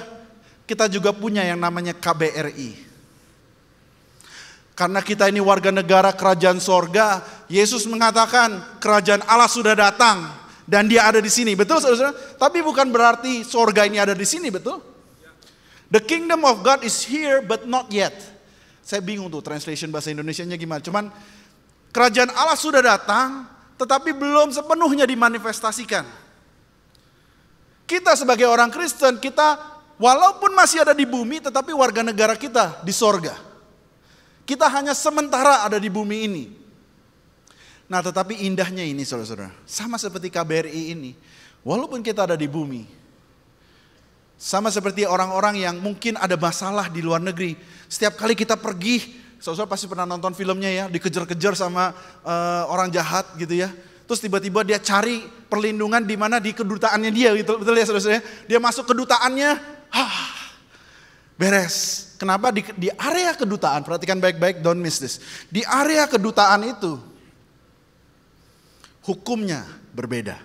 kita juga punya yang namanya KBRI. Karena kita ini warga negara kerajaan sorga, Yesus mengatakan kerajaan Allah sudah datang dan Dia ada di sini. Betul, saudara-saudara? Tapi bukan berarti sorga ini ada di sini, betul? The kingdom of God is here but not yet. Saya bingung tuh translation bahasa Indonesianya gimana. Cuman kerajaan Allah sudah datang tetapi belum sepenuhnya dimanifestasikan. Kita sebagai orang Kristen, kita walaupun masih ada di bumi tetapi warga negara kita di sorga. Kita hanya sementara ada di bumi ini. Nah, tetapi indahnya ini saudara-saudara, sama seperti KBRI ini. Walaupun kita ada di bumi, sama seperti orang-orang yang mungkin ada masalah di luar negeri. Setiap kali kita pergi, saudara pasti pernah nonton filmnya ya, dikejar-kejar sama orang jahat gitu ya. Terus tiba-tiba dia cari perlindungan di mana di kedutaannya dia gitu, betul ya saudara? Dia masuk kedutaannya, beres. Kenapa di area kedutaan? Perhatikan baik-baik, don't miss this. Di area kedutaan itu hukumnya berbeda.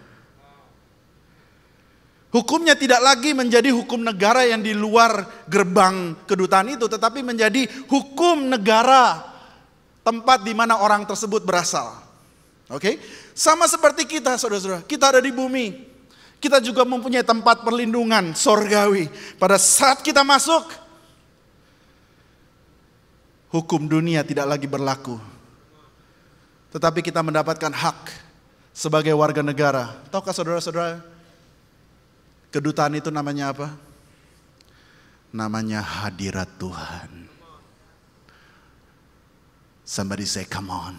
Hukumnya tidak lagi menjadi hukum negara yang di luar gerbang kedutaan itu, tetapi menjadi hukum negara tempat di mana orang tersebut berasal. Oke? Sama seperti kita, saudara-saudara. Kita ada di bumi. Kita juga mempunyai tempat perlindungan sorgawi. Pada saat kita masuk, hukum dunia tidak lagi berlaku. Tetapi kita mendapatkan hak sebagai warga negara. Tahukah saudara-saudara, kedutaan itu namanya apa? Namanya hadirat Tuhan. Somebody say come on.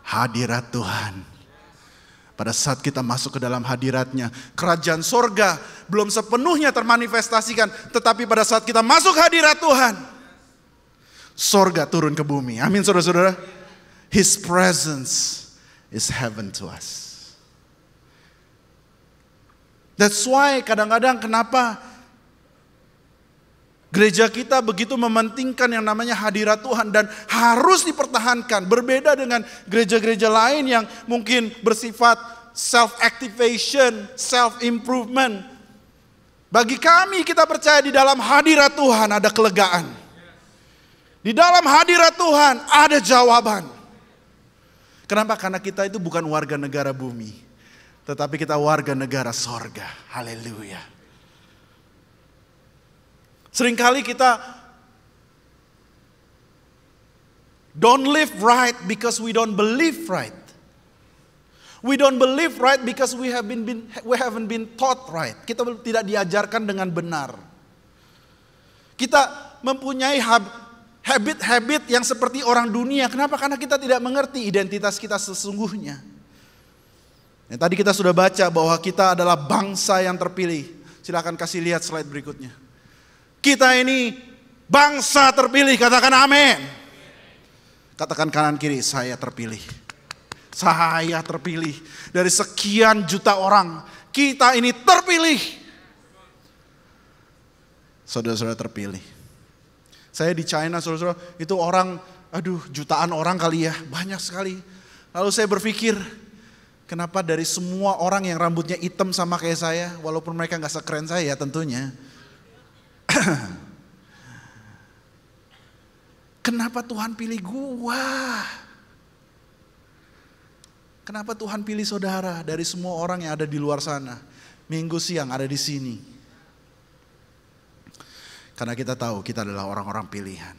Hadirat Tuhan. Pada saat kita masuk ke dalam hadiratnya, kerajaan sorga belum sepenuhnya termanifestasikan. Tetapi pada saat kita masuk hadirat Tuhan, sorga turun ke bumi. Amin, saudara-saudara. His presence is heaven to us. That's why kadang-kadang kenapa gereja kita begitu mementingkan yang namanya hadirat Tuhan dan harus dipertahankan. Berbeda dengan gereja-gereja lain yang mungkin bersifat self-activation, self-improvement. Bagi kami, kita percaya di dalam hadirat Tuhan ada kelegaan. Di dalam hadirat Tuhan ada jawaban. Kenapa? Karena kita itu bukan warga negara bumi, tetapi kita warga negara sorga. Haleluya. Seringkali kita don't live right because we don't believe right. We don't believe right because we haven't been taught right. Kita tidak diajarkan dengan benar. Kita mempunyai habit-habit yang seperti orang dunia. Kenapa? Karena kita tidak mengerti identitas kita sesungguhnya. Tadi kita sudah baca bahwa kita adalah bangsa yang terpilih. Silakan kasih lihat slide berikutnya. Kita ini bangsa terpilih. Katakan amin. Katakan kanan kiri, saya terpilih. Saya terpilih. Dari sekian juta orang, kita ini terpilih. Saudara-saudara terpilih. Saya di China, saudara-saudara, itu orang, jutaan orang kali ya, banyak sekali. Lalu saya berpikir, kenapa dari semua orang yang rambutnya hitam sama kayak saya, walaupun mereka gak sekeren saya tentunya. Kenapa Tuhan pilih gua? Kenapa Tuhan pilih saudara dari semua orang yang ada di luar sana? Minggu siang ada di sini. Karena kita tahu kita adalah orang-orang pilihan.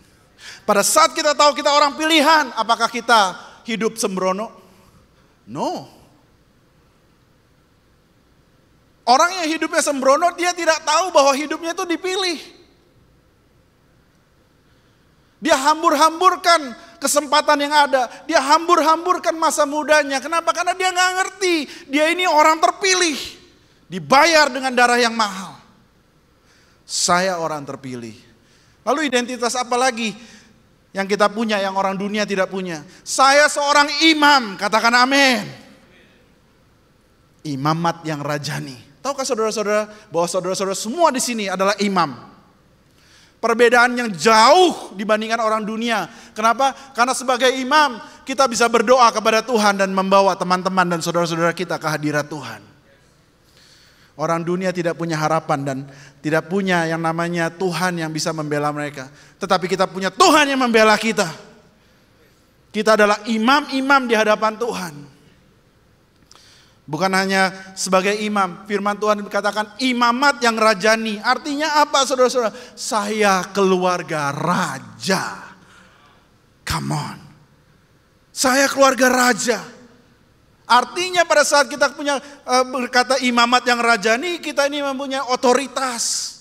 Pada saat kita tahu kita orang pilihan, apakah kita hidup sembrono? No. Orang yang hidupnya sembrono, dia tidak tahu bahwa hidupnya itu dipilih. Dia hambur-hamburkan kesempatan yang ada. Dia hambur-hamburkan masa mudanya. Kenapa? Karena dia gak ngerti. Dia ini orang terpilih. Dibayar dengan darah yang mahal. Saya orang terpilih. Lalu identitas apa lagi yang kita punya, yang orang dunia tidak punya? Saya seorang imam. Katakan amin. Imamat yang rajani. Tahukah saudara-saudara bahwa saudara-saudara semua di sini adalah imam? Perbedaan yang jauh dibandingkan orang dunia. Kenapa? Karena sebagai imam kita bisa berdoa kepada Tuhan dan membawa teman-teman dan saudara-saudara kita ke hadirat Tuhan. Orang dunia tidak punya harapan dan tidak punya yang namanya Tuhan yang bisa membela mereka. Tetapi kita punya Tuhan yang membela kita. Kita adalah imam-imam di hadapan Tuhan. Bukan hanya sebagai imam, firman Tuhan dikatakan imamat yang rajani. Artinya apa saudara-saudara? Saya keluarga raja. Come on. Saya keluarga raja. Artinya pada saat kita punya berkata imamat yang rajani, kita ini mempunyai otoritas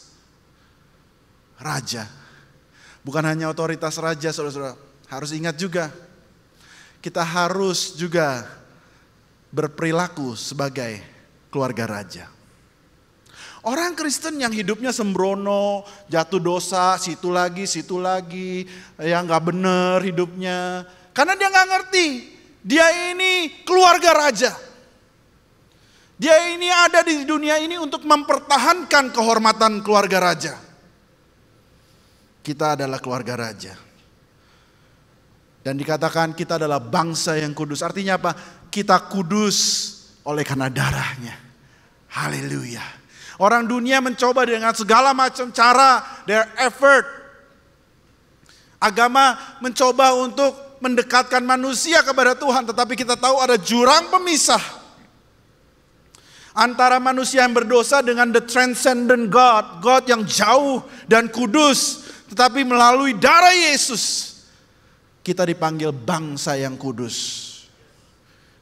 raja. Bukan hanya otoritas raja saudara-saudara. Harus ingat juga, kita harus juga berperilaku sebagai keluarga raja. Orang Kristen yang hidupnya sembrono, jatuh dosa, situ lagi, yang gak bener hidupnya. Karena dia gak ngerti, dia ini keluarga raja. Dia ini ada di dunia ini untuk mempertahankan kehormatan keluarga raja. Kita adalah keluarga raja. Dan dikatakan kita adalah bangsa yang kudus. Artinya apa? Kita kudus oleh karena darahnya. Haleluya. Orang dunia mencoba dengan segala macam cara, their effort. Agama mencoba untuk mendekatkan manusia kepada Tuhan. Tetapi kita tahu ada jurang pemisah antara manusia yang berdosa dengan the transcendent God. God yang jauh dan kudus. Tetapi melalui darah Yesus kita dipanggil bangsa yang kudus.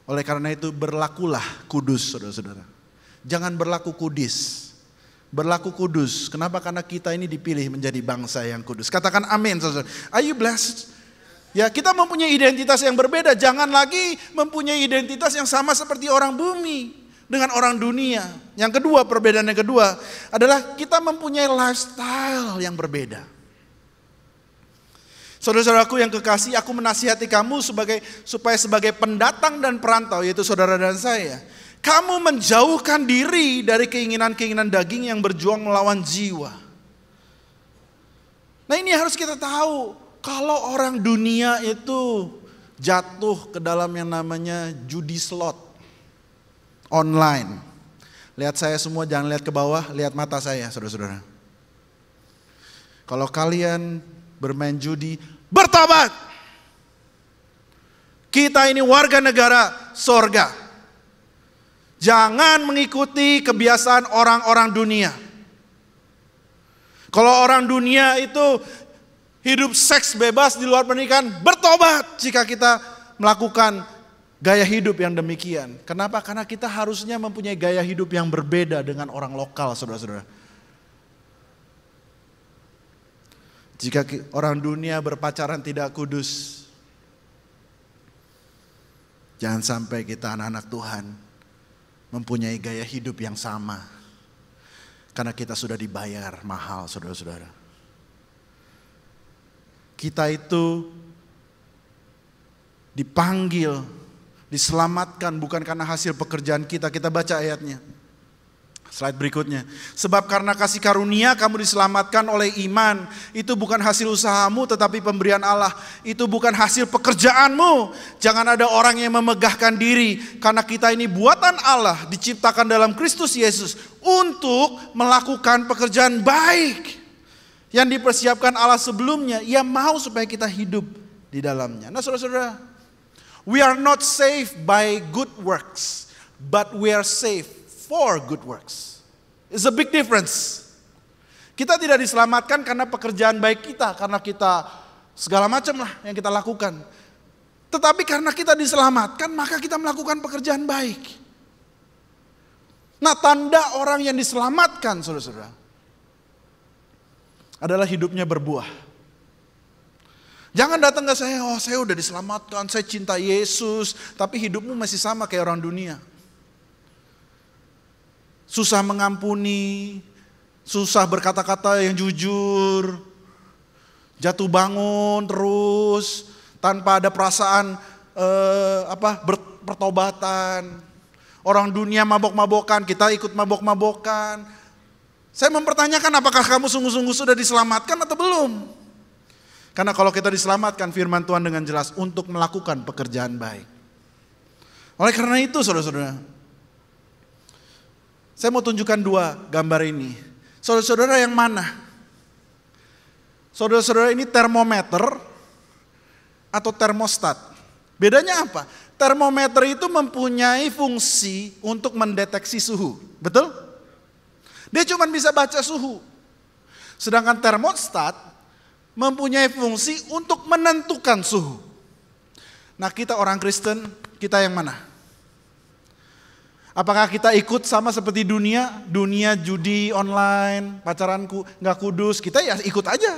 Oleh karena itu berlakulah kudus saudara-saudara. Jangan berlaku kudis. Berlaku kudus. Kenapa? Karena kita ini dipilih menjadi bangsa yang kudus. Katakan amin saudara. Are you blessed? Ya, kita mempunyai identitas yang berbeda. Jangan lagi mempunyai identitas yang sama seperti orang bumi dengan orang dunia. Yang kedua, perbedaan yang kedua adalah kita mempunyai lifestyle yang berbeda. Saudara-saudaraku yang kekasih, aku menasihati kamu supaya sebagai pendatang dan perantau, yaitu saudara dan saya, kamu menjauhkan diri dari keinginan-keinginan daging yang berjuang melawan jiwa. Nah ini harus kita tahu, kalau orang dunia itu jatuh ke dalam yang namanya judi slot online, Lihat saya semua, jangan lihat ke bawah, lihat mata saya, saudara-saudara. Kalau kalian bermain judi, bertobat. Kita ini warga negara sorga. Jangan mengikuti kebiasaan orang-orang dunia. Kalau orang dunia itu hidup seks bebas di luar pernikahan, bertobat jika kita melakukan gaya hidup yang demikian. Kenapa? Karena kita harusnya mempunyai gaya hidup yang berbeda dengan orang lokal, saudara-saudara. Jika orang dunia berpacaran tidak kudus, jangan sampai kita anak-anak Tuhan mempunyai gaya hidup yang sama. Karena kita sudah dibayar mahal, saudara-saudara. Kita itu dipanggil, diselamatkan bukan karena hasil pekerjaan kita. Kita baca ayatnya. Slide berikutnya. Sebab karena kasih karunia kamu diselamatkan oleh iman. Itu bukan hasil usahamu tetapi pemberian Allah. Itu bukan hasil pekerjaanmu. Jangan ada orang yang memegahkan diri. Karena kita ini buatan Allah, diciptakan dalam Kristus Yesus untuk melakukan pekerjaan baik yang dipersiapkan Allah sebelumnya. Ia mau supaya kita hidup di dalamnya. Nah, saudara-saudara, we are not saved by good works, but we are saved for good works. It's a big difference. Kita tidak diselamatkan karena pekerjaan baik kita, karena kita segala macam lah yang kita lakukan. Tetapi karena kita diselamatkan, maka kita melakukan pekerjaan baik. Nah, tanda orang yang diselamatkan, saudara-saudara, adalah hidupnya berbuah. Jangan datang ke saya, oh saya udah diselamatkan, saya cinta Yesus, tapi hidupmu masih sama kayak orang dunia. Susah mengampuni, susah berkata-kata yang jujur, jatuh bangun terus, tanpa ada perasaan pertobatan. Orang dunia mabok-mabokan, kita ikut mabok-mabokan. Saya mempertanyakan apakah kamu sungguh-sungguh sudah diselamatkan atau belum? Karena kalau kita diselamatkan, firman Tuhan dengan jelas untuk melakukan pekerjaan baik. Oleh karena itu, saudara-saudara, saya mau tunjukkan dua gambar ini. Saudara-saudara yang mana? Saudara-saudara ini termometer atau termostat. Bedanya apa? Termometer itu mempunyai fungsi untuk mendeteksi suhu. Betul? Dia cuma bisa baca suhu. Sedangkan termostat mempunyai fungsi untuk menentukan suhu. Nah, kita orang Kristen, kita yang mana? Apakah kita ikut sama seperti dunia judi online, pacaranku nggak kudus, kita ya ikut aja,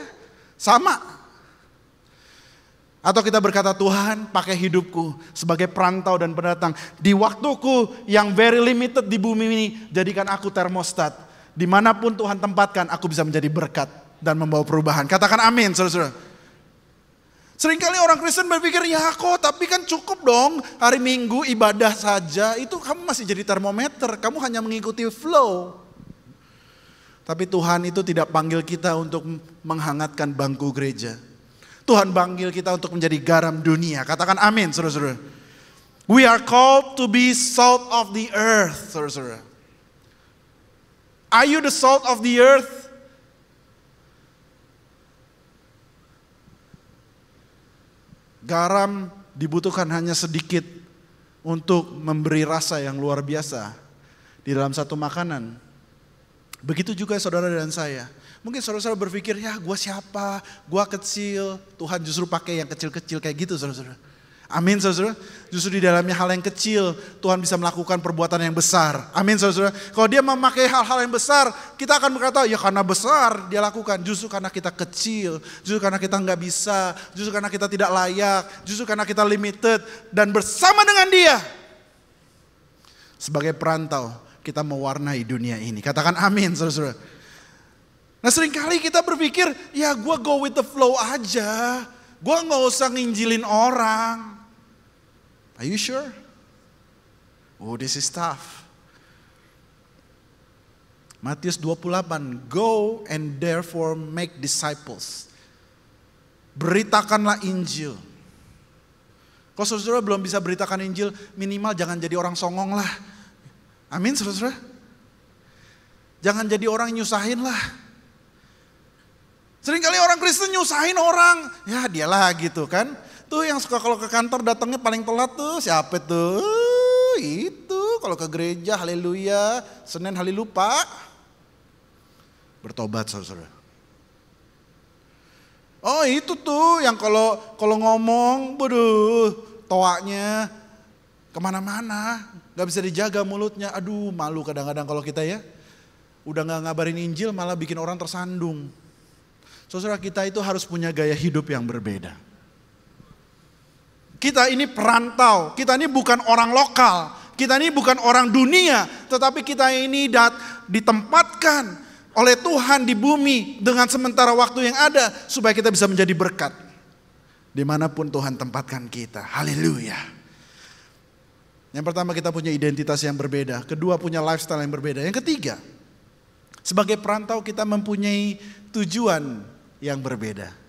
sama. Atau kita berkata, Tuhan pakai hidupku sebagai perantau dan pendatang. Di waktuku yang very limited di bumi ini, jadikan aku termostat. Dimanapun Tuhan tempatkan, aku bisa menjadi berkat dan membawa perubahan. Katakan amin, saudara-saudara. Seringkali orang Kristen berpikir, ya kok tapi kan cukup dong hari Minggu ibadah saja. Itu kamu masih jadi termometer, kamu hanya mengikuti flow. Tapi Tuhan itu tidak panggil kita untuk menghangatkan bangku gereja. Tuhan panggil kita untuk menjadi garam dunia. Katakan amin, saudara-saudara. We are called to be salt of the earth, saudara-saudara. Are you the salt of the earth? Garam dibutuhkan hanya sedikit untuk memberi rasa yang luar biasa di dalam satu makanan. Begitu juga saudara dan saya. Mungkin saudara-saudara berpikir, ya gue siapa, gue kecil. Tuhan justru pakai yang kecil-kecil kayak gitu, saudara-saudara. Amin, saudara. Justru di dalamnya hal yang kecil, Tuhan bisa melakukan perbuatan yang besar. Amin, saudara. Kalau dia memakai hal-hal yang besar, kita akan berkata, ya karena besar dia lakukan. Justru karena kita kecil, justru karena kita nggak bisa, justru karena kita tidak layak, justru karena kita limited. Dan bersama dengan dia, sebagai perantau, kita mewarnai dunia ini. Katakan amin, saudara-saudara. Nah, seringkali kita berpikir, ya gue go with the flow aja. Gue gak usah nginjilin orang. Are you sure? Oh, this is tough. Matius 28, go and therefore make disciples. Beritakanlah Injil. Kalau saudara belum bisa beritakan Injil, minimal jangan jadi orang songong lah. Amin, saudara. Jangan jadi orang yang nyusahin lah. Seringkali orang Kristen nyusahin orang. Ya dia lagi tuh kan. Tuh yang suka kalau ke kantor datangnya paling telat tuh siapa tuh? Itu kalau ke gereja haleluya, Senin halelupa. Bertobat saudara. Oh itu tuh yang kalau ngomong, bodoh, toaknya kemana-mana. Gak bisa dijaga mulutnya. Aduh malu kadang-kadang kalau kita ya. Udah gak ngabarin Injil malah bikin orang tersandung. Saudara kita itu harus punya gaya hidup yang berbeda. Kita ini perantau, kita ini bukan orang lokal, kita ini bukan orang dunia. Tetapi kita ini ditempatkan oleh Tuhan di bumi dengan sementara waktu yang ada. Supaya kita bisa menjadi berkat. Dimanapun Tuhan tempatkan kita, haleluya. Yang pertama kita punya identitas yang berbeda. Kedua punya lifestyle yang berbeda. Yang ketiga, sebagai perantau kita mempunyai tujuan yang berbeda.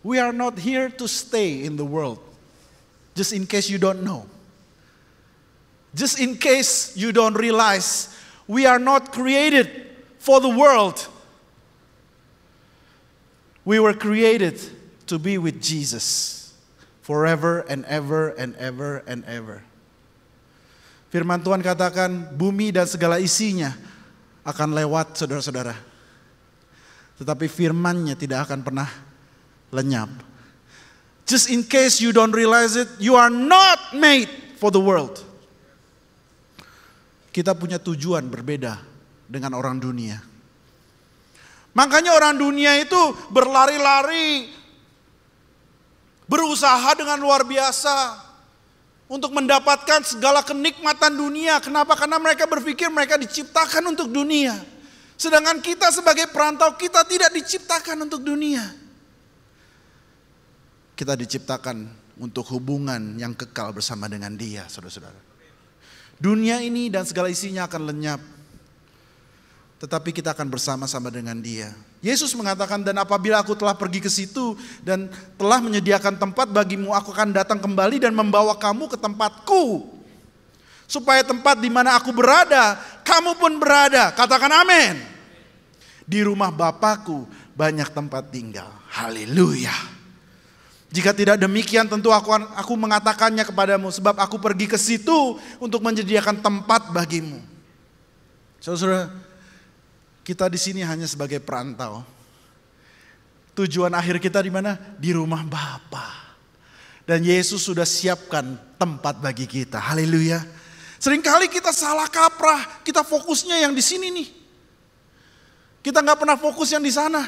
We are not here to stay in the world. Just in case you don't know. Just in case you don't realize, we are not created for the world. We were created to be with Jesus forever and ever and ever and ever. Firman Tuhan katakan bumi dan segala isinya akan lewat saudara-saudara. Tetapi firman-Nya tidak akan pernah lenyap. Just in case you don't realize it, you are not made for the world. Kita punya tujuan berbeda dengan orang dunia. Makanya orang dunia itu berlari-lari, berusaha dengan luar biasa untuk mendapatkan segala kenikmatan dunia. Kenapa? Karena mereka berpikir mereka diciptakan untuk dunia. Sedangkan kita sebagai perantau, kita tidak diciptakan untuk dunia. Kita diciptakan untuk hubungan yang kekal bersama dengan Dia, saudara-saudara. Dunia ini dan segala isinya akan lenyap. Tetapi kita akan bersama-sama dengan Dia. Yesus mengatakan, dan apabila aku telah pergi ke situ dan telah menyediakan tempat bagimu, aku akan datang kembali dan membawa kamu ke tempatku. Supaya tempat di mana aku berada, kamu pun berada. Katakan amin. Di rumah Bapakku banyak tempat tinggal. Haleluya. Jika tidak demikian tentu aku mengatakannya kepadamu. Sebab aku pergi ke situ untuk menyediakan tempat bagimu. Saudara, kita di sini hanya sebagai perantau. Tujuan akhir kita di mana? Di rumah Bapa. Dan Yesus sudah siapkan tempat bagi kita. Haleluya. Seringkali kita salah kaprah. Kita fokusnya yang di sini nih. Kita nggak pernah fokus yang di sana.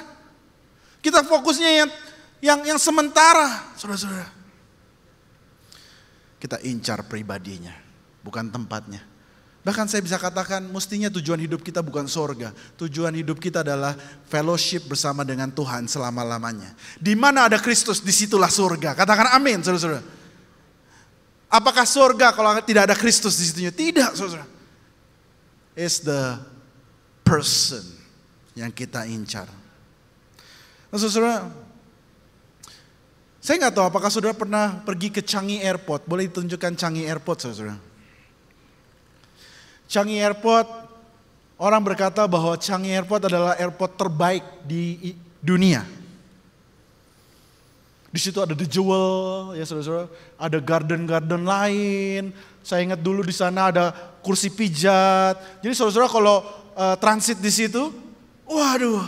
Kita fokusnya yang sementara, saudara-saudara. Kita incar pribadinya, bukan tempatnya. Bahkan saya bisa katakan, mestinya tujuan hidup kita bukan sorga. Tujuan hidup kita adalah fellowship bersama dengan Tuhan selama-lamanya. Di mana ada Kristus, disitulah surga. Katakan amin, saudara-saudara. Apakah surga kalau tidak ada Kristus di situnya? Tidak, saudara. It's the person yang kita incar. Nah, saudara, saya nggak tahu apakah saudara pernah pergi ke Changi Airport. Boleh ditunjukkan Changi Airport, saudara. Changi Airport, orang berkata bahwa Changi Airport adalah airport terbaik di dunia. Di situ ada The Jewel, ya saudara-saudara. Ada garden-garden lain. Saya ingat dulu di sana ada kursi pijat. Jadi saudara-saudara kalau transit di situ, waduh,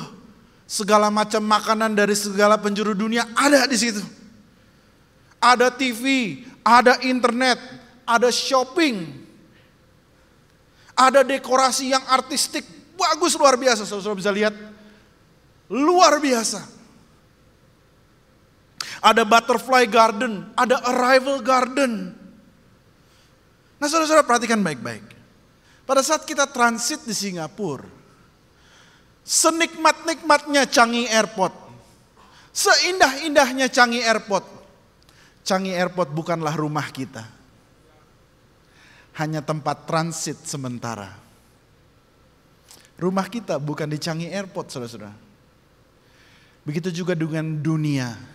segala macam makanan dari segala penjuru dunia ada di situ. Ada TV, ada internet, ada shopping, ada dekorasi yang artistik, bagus luar biasa. Saudara bisa lihat, luar biasa. Ada butterfly garden, ada arrival garden. Nah saudara-saudara perhatikan baik-baik. Pada saat kita transit di Singapura, senikmat-nikmatnya Changi Airport, seindah-indahnya Changi Airport, Changi Airport bukanlah rumah kita. Hanya tempat transit sementara. Rumah kita bukan di Changi Airport, saudara-saudara. Begitu juga dengan dunia.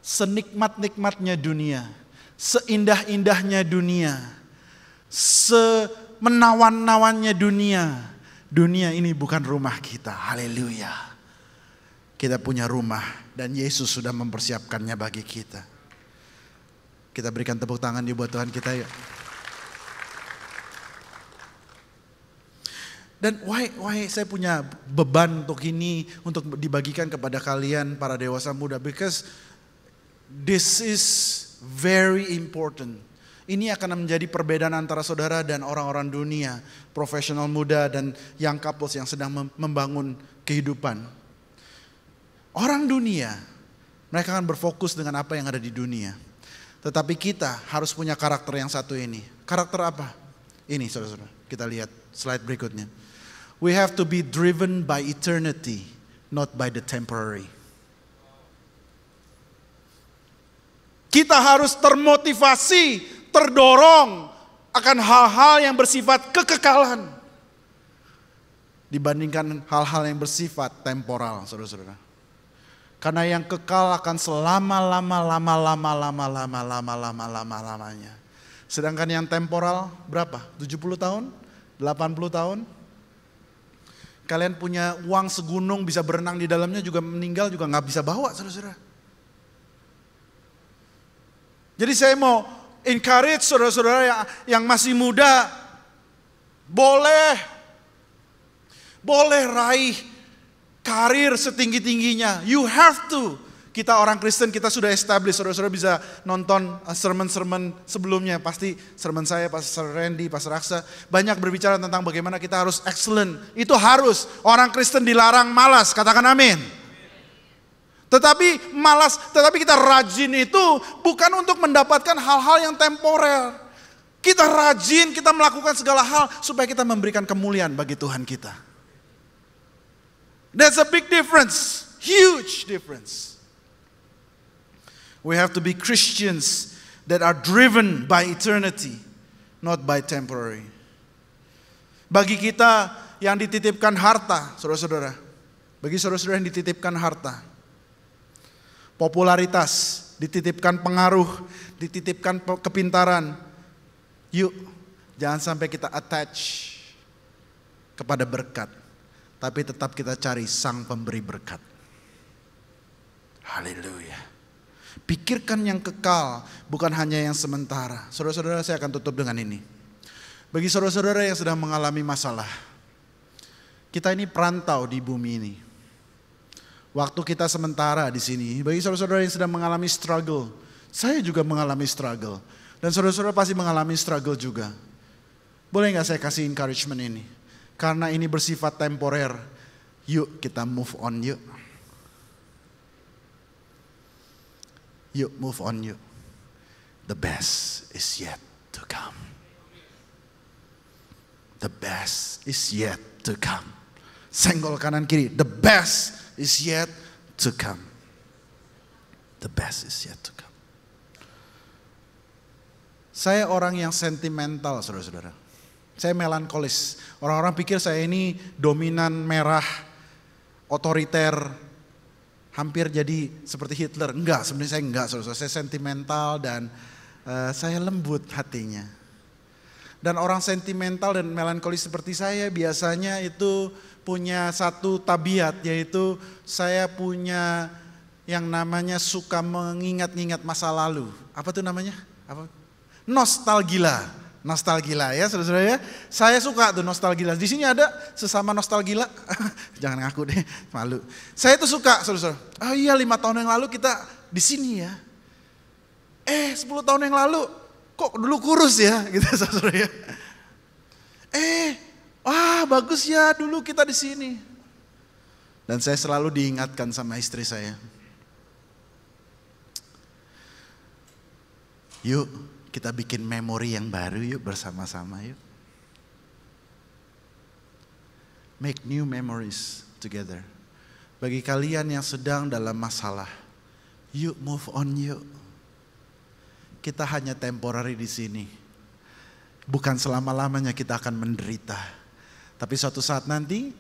Senikmat-nikmatnya dunia, seindah-indahnya dunia, menawan-nawannya dunia. Dunia ini bukan rumah kita. Haleluya. Kita punya rumah dan Yesus sudah mempersiapkannya bagi kita. Kita berikan tepuk tangan yuk buat Tuhan kita yuk. Dan why saya punya beban untuk ini, untuk dibagikan kepada kalian para dewasa muda. Because this is very important. Ini akan menjadi perbedaan antara saudara dan orang-orang dunia. Profesional muda dan young couples yang sedang membangun kehidupan. Orang dunia, mereka akan berfokus dengan apa yang ada di dunia. Tetapi kita harus punya karakter yang satu ini. Karakter apa? Ini saudara-saudara, kita lihat slide berikutnya. We have to be driven by eternity, not by the temporary. Kita harus termotivasi, terdorong akan hal-hal yang bersifat kekekalan. Dibandingkan hal-hal yang bersifat temporal, saudara-saudara. Karena yang kekal akan selama-lamanya. Sedangkan yang temporal berapa? 70 tahun? 80 tahun? Kalian punya uang segunung bisa berenang di dalamnya juga meninggal juga gak bisa bawa saudara-saudara. Jadi saya mau encourage saudara-saudara yang masih muda. Boleh raih karir setinggi-tingginya. You have to. Kita orang Kristen kita sudah establish. Saudara-saudara bisa nonton sermon-sermon sebelumnya. Pasti sermon saya, Pastor Randy, Pastor Aksa. Banyak berbicara tentang bagaimana kita harus excellent. Itu harus. Orang Kristen dilarang malas. Katakan amin. Tetapi kita rajin itu bukan untuk mendapatkan hal-hal yang temporer. Kita rajin, kita melakukan segala hal supaya kita memberikan kemuliaan bagi Tuhan kita. That's a big difference. Huge difference. We have to be Christians that are driven by eternity, not by temporary. Bagi kita yang dititipkan harta, saudara-saudara. Bagi saudara-saudara yang dititipkan harta. Popularitas, dititipkan pengaruh, dititipkan kepintaran. Yuk, jangan sampai kita attach kepada berkat. Tapi tetap kita cari sang pemberi berkat. Haleluya. Pikirkan yang kekal, bukan hanya yang sementara. Saudara-saudara, saya akan tutup dengan ini. Bagi saudara-saudara yang sedang mengalami masalah, kita ini perantau di bumi ini. Waktu kita sementara di sini. Bagi saudara-saudara yang sedang mengalami struggle, saya juga mengalami struggle. Dan saudara-saudara pasti mengalami struggle juga. Boleh gak saya kasih encouragement ini? Karena ini bersifat temporer. Yuk kita move on yuk. Yuk move on yuk. The best is yet to come. The best is yet to come. Senggol kanan kiri. The best is yet to come. The best is yet to come. Saya orang yang sentimental saudara-saudara. Saya melankolis. Orang-orang pikir saya ini dominan, merah, otoriter, hampir jadi seperti Hitler. Enggak, sebenarnya saya enggak. Saya sentimental dan saya lembut hatinya. Dan orang sentimental dan melankolis seperti saya biasanya itu punya satu tabiat, yaitu saya punya yang namanya suka mengingat-ingat masa lalu. Apa tuh namanya? Apa? Nostalgia. Nostalgia ya saudara-saudara ya. Saya suka tuh nostalgia. Di sini ada sesama nostalgia. Jangan ngaku deh, malu. Saya tuh suka saudara-saudara. Oh iya 5 tahun yang lalu kita di sini ya. 10 tahun yang lalu kok dulu kurus ya gitu saudara ya. Wah bagus ya dulu kita di sini. Dan saya selalu diingatkan sama istri saya. Yuk kita bikin memori yang baru yuk bersama-sama yuk. Make new memories together. Bagi kalian yang sedang dalam masalah, yuk move on yuk. Kita hanya temporary di sini. Bukan selama-lamanya kita akan menderita. Tapi suatu saat nanti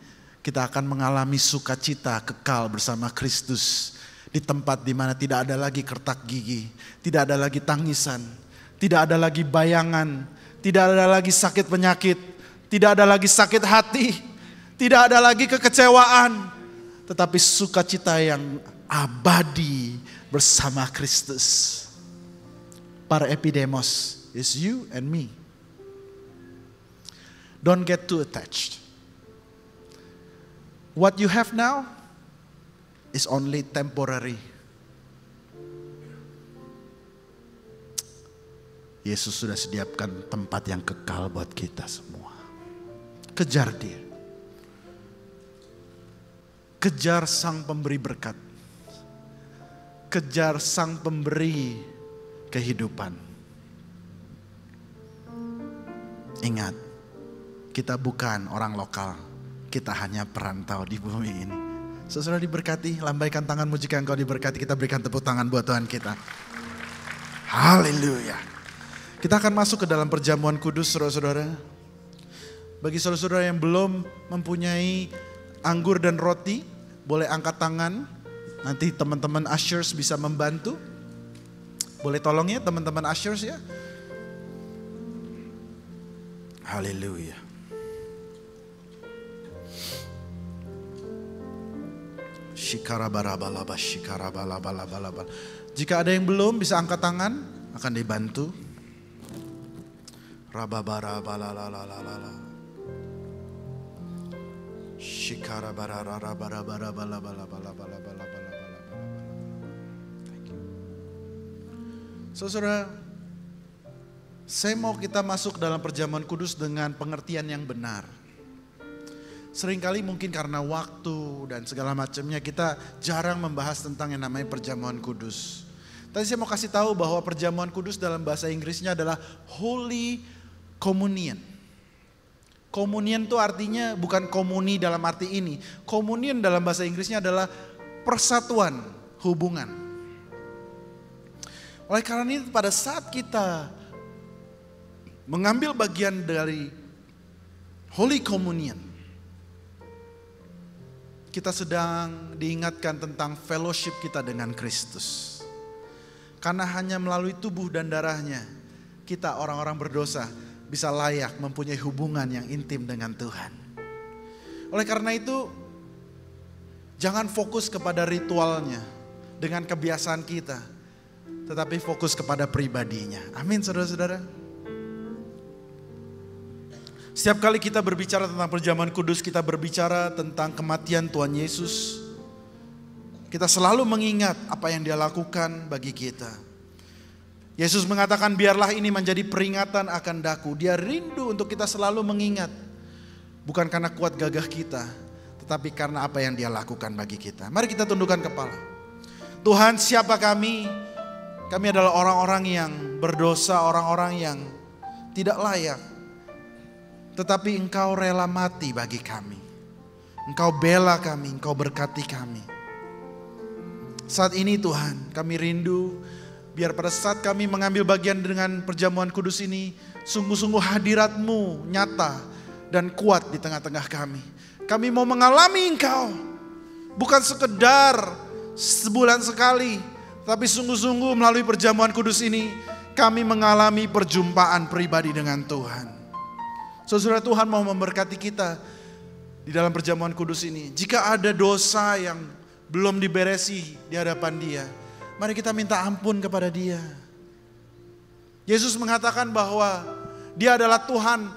kita akan mengalami sukacita kekal bersama Kristus. Di tempat di mana tidak ada lagi kertak gigi, tidak ada lagi tangisan. Tidak ada lagi bayangan, Tidak ada lagi sakit penyakit, tidak ada lagi sakit hati, tidak ada lagi kekecewaan, tetapi sukacita yang abadi bersama Kristus. Para epidemos is you and me. Don't get too attached. What you have now is only temporary. Yesus sudah sediakan tempat yang kekal buat kita semua. Kejar Dia. Kejar Sang Pemberi berkat. Kejar Sang Pemberi kehidupan. Ingat, kita bukan orang lokal. Kita hanya perantau di bumi ini. Saudara diberkati, lambaikan tanganmu jika engkau diberkati. Kita berikan tepuk tangan buat Tuhan kita. Haleluya. Kita akan masuk ke dalam perjamuan kudus, saudara-saudara. Bagi saudara-saudara yang belum mempunyai anggur dan roti, boleh angkat tangan. Nanti teman-teman ushers bisa membantu. Boleh tolong ya teman-teman ushers ya. Haleluya. Jika ada yang belum bisa angkat tangan, akan dibantu. Rababara balalalalala. Shikara barara bara bara bala bala bala bala bala bala bala. Saudara, saya mau kita masuk dalam perjamuan kudus dengan pengertian yang benar. Seringkali mungkin karena waktu dan segala macamnya kita jarang membahas tentang yang namanya perjamuan kudus. Tadi saya mau kasih tahu bahwa perjamuan kudus dalam bahasa Inggrisnya adalah Holy Communion. Communion itu artinya bukan komuni dalam arti ini. Communion dalam bahasa Inggrisnya adalah persatuan, hubungan. Oleh karena itu pada saat kita mengambil bagian dari Holy Communion, kita sedang diingatkan tentang fellowship kita dengan Kristus. Karena hanya melalui tubuh dan darahnya kita orang-orang berdosa bisa layak mempunyai hubungan yang intim dengan Tuhan. Oleh karena itu, jangan fokus kepada ritualnya dengan kebiasaan kita, tetapi fokus kepada pribadinya. Amin, saudara-saudara. Setiap kali kita berbicara tentang perjamuan kudus, kita berbicara tentang kematian Tuhan Yesus. Kita selalu mengingat apa yang Dia lakukan bagi kita. Yesus mengatakan biarlah ini menjadi peringatan akan daku. Dia rindu untuk kita selalu mengingat. Bukan karena kuat gagah kita, tetapi karena apa yang Dia lakukan bagi kita. Mari kita tundukkan kepala. Tuhan, siapa kami? Kami adalah orang-orang yang berdosa, orang-orang yang tidak layak. Tetapi Engkau rela mati bagi kami. Engkau bela kami, Engkau berkati kami. Saat ini Tuhan, kami rindu biar pada saat kami mengambil bagian dengan perjamuan kudus ini, sungguh-sungguh hadirat-Mu nyata dan kuat di tengah-tengah kami. Kami mau mengalami Engkau, bukan sekedar sebulan sekali, tapi sungguh-sungguh melalui perjamuan kudus ini, kami mengalami perjumpaan pribadi dengan Tuhan. Saudara, Tuhan mau memberkati kita di dalam perjamuan kudus ini. Jika ada dosa yang belum diberesi di hadapan Dia, mari kita minta ampun kepada Dia. Yesus mengatakan bahwa Dia adalah Tuhan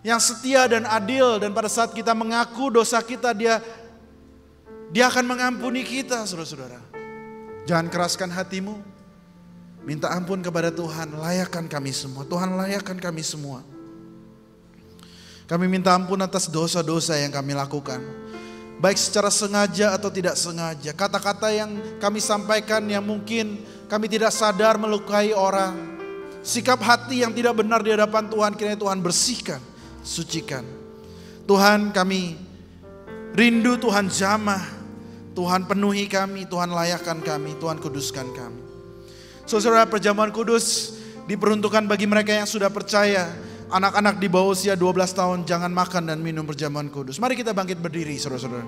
yang setia dan adil. Dan pada saat kita mengaku dosa kita, Dia akan mengampuni kita, saudara-saudara. Jangan keraskan hatimu. Minta ampun kepada Tuhan. Layakkan kami semua. Tuhan, layakkan kami semua. Kami minta ampun atas dosa-dosa yang kami lakukan. Baik secara sengaja atau tidak sengaja. Kata-kata yang kami sampaikan yang mungkin kami tidak sadar melukai orang. Sikap hati yang tidak benar di hadapan Tuhan, kiranya Tuhan bersihkan, sucikan. Tuhan, kami rindu, Tuhan jamah. Tuhan penuhi kami, Tuhan layakkan kami, Tuhan kuduskan kami. Saudara, perjamuan kudus diperuntukkan bagi mereka yang sudah percaya. Anak-anak di bawah usia 12 tahun jangan makan dan minum perjamuan kudus. Mari kita bangkit berdiri, saudara-saudara.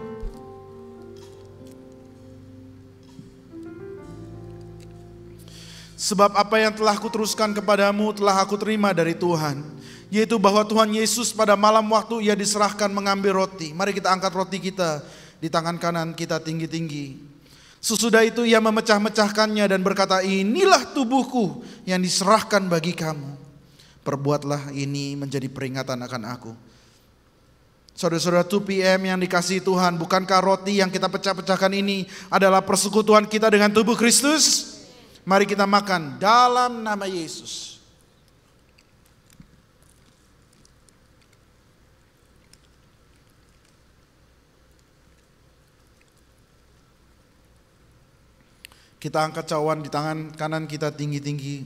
Sebab apa yang telah kuteruskan kepadamu telah aku terima dari Tuhan. yaitu bahwa Tuhan Yesus pada malam waktu ia diserahkan mengambil roti. Mari kita angkat roti kita di tangan kanan kita tinggi-tinggi. Sesudah itu ia memecah-mecahkannya dan berkata, inilah tubuhku yang diserahkan bagi kamu. Perbuatlah ini menjadi peringatan akan aku. Saudara-saudara 2 PM yang dikasihi Tuhan, bukankah roti yang kita pecah-pecahkan ini adalah persekutuan kita dengan tubuh Kristus? Mari kita makan dalam nama Yesus. Kita angkat cawan di tangan kanan kita tinggi-tinggi.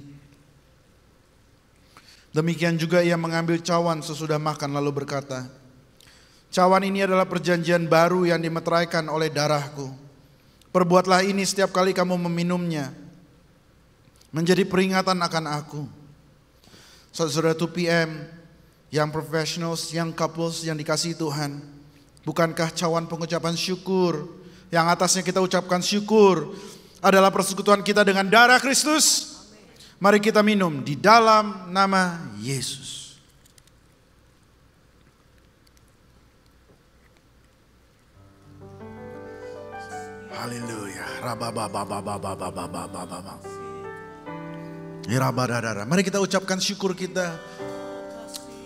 Demikian juga ia mengambil cawan sesudah makan lalu berkata, cawan ini adalah perjanjian baru yang dimeteraikan oleh darahku. Perbuatlah ini setiap kali kamu meminumnya, menjadi peringatan akan aku. Saudara 2 PM yang professionals, yang couples yang dikasihi Tuhan, bukankah cawan pengucapan syukur yang atasnya kita ucapkan syukur adalah persekutuan kita dengan darah Kristus? Mari kita minum di dalam nama Yesus. Haleluya. Mari kita ucapkan syukur kita.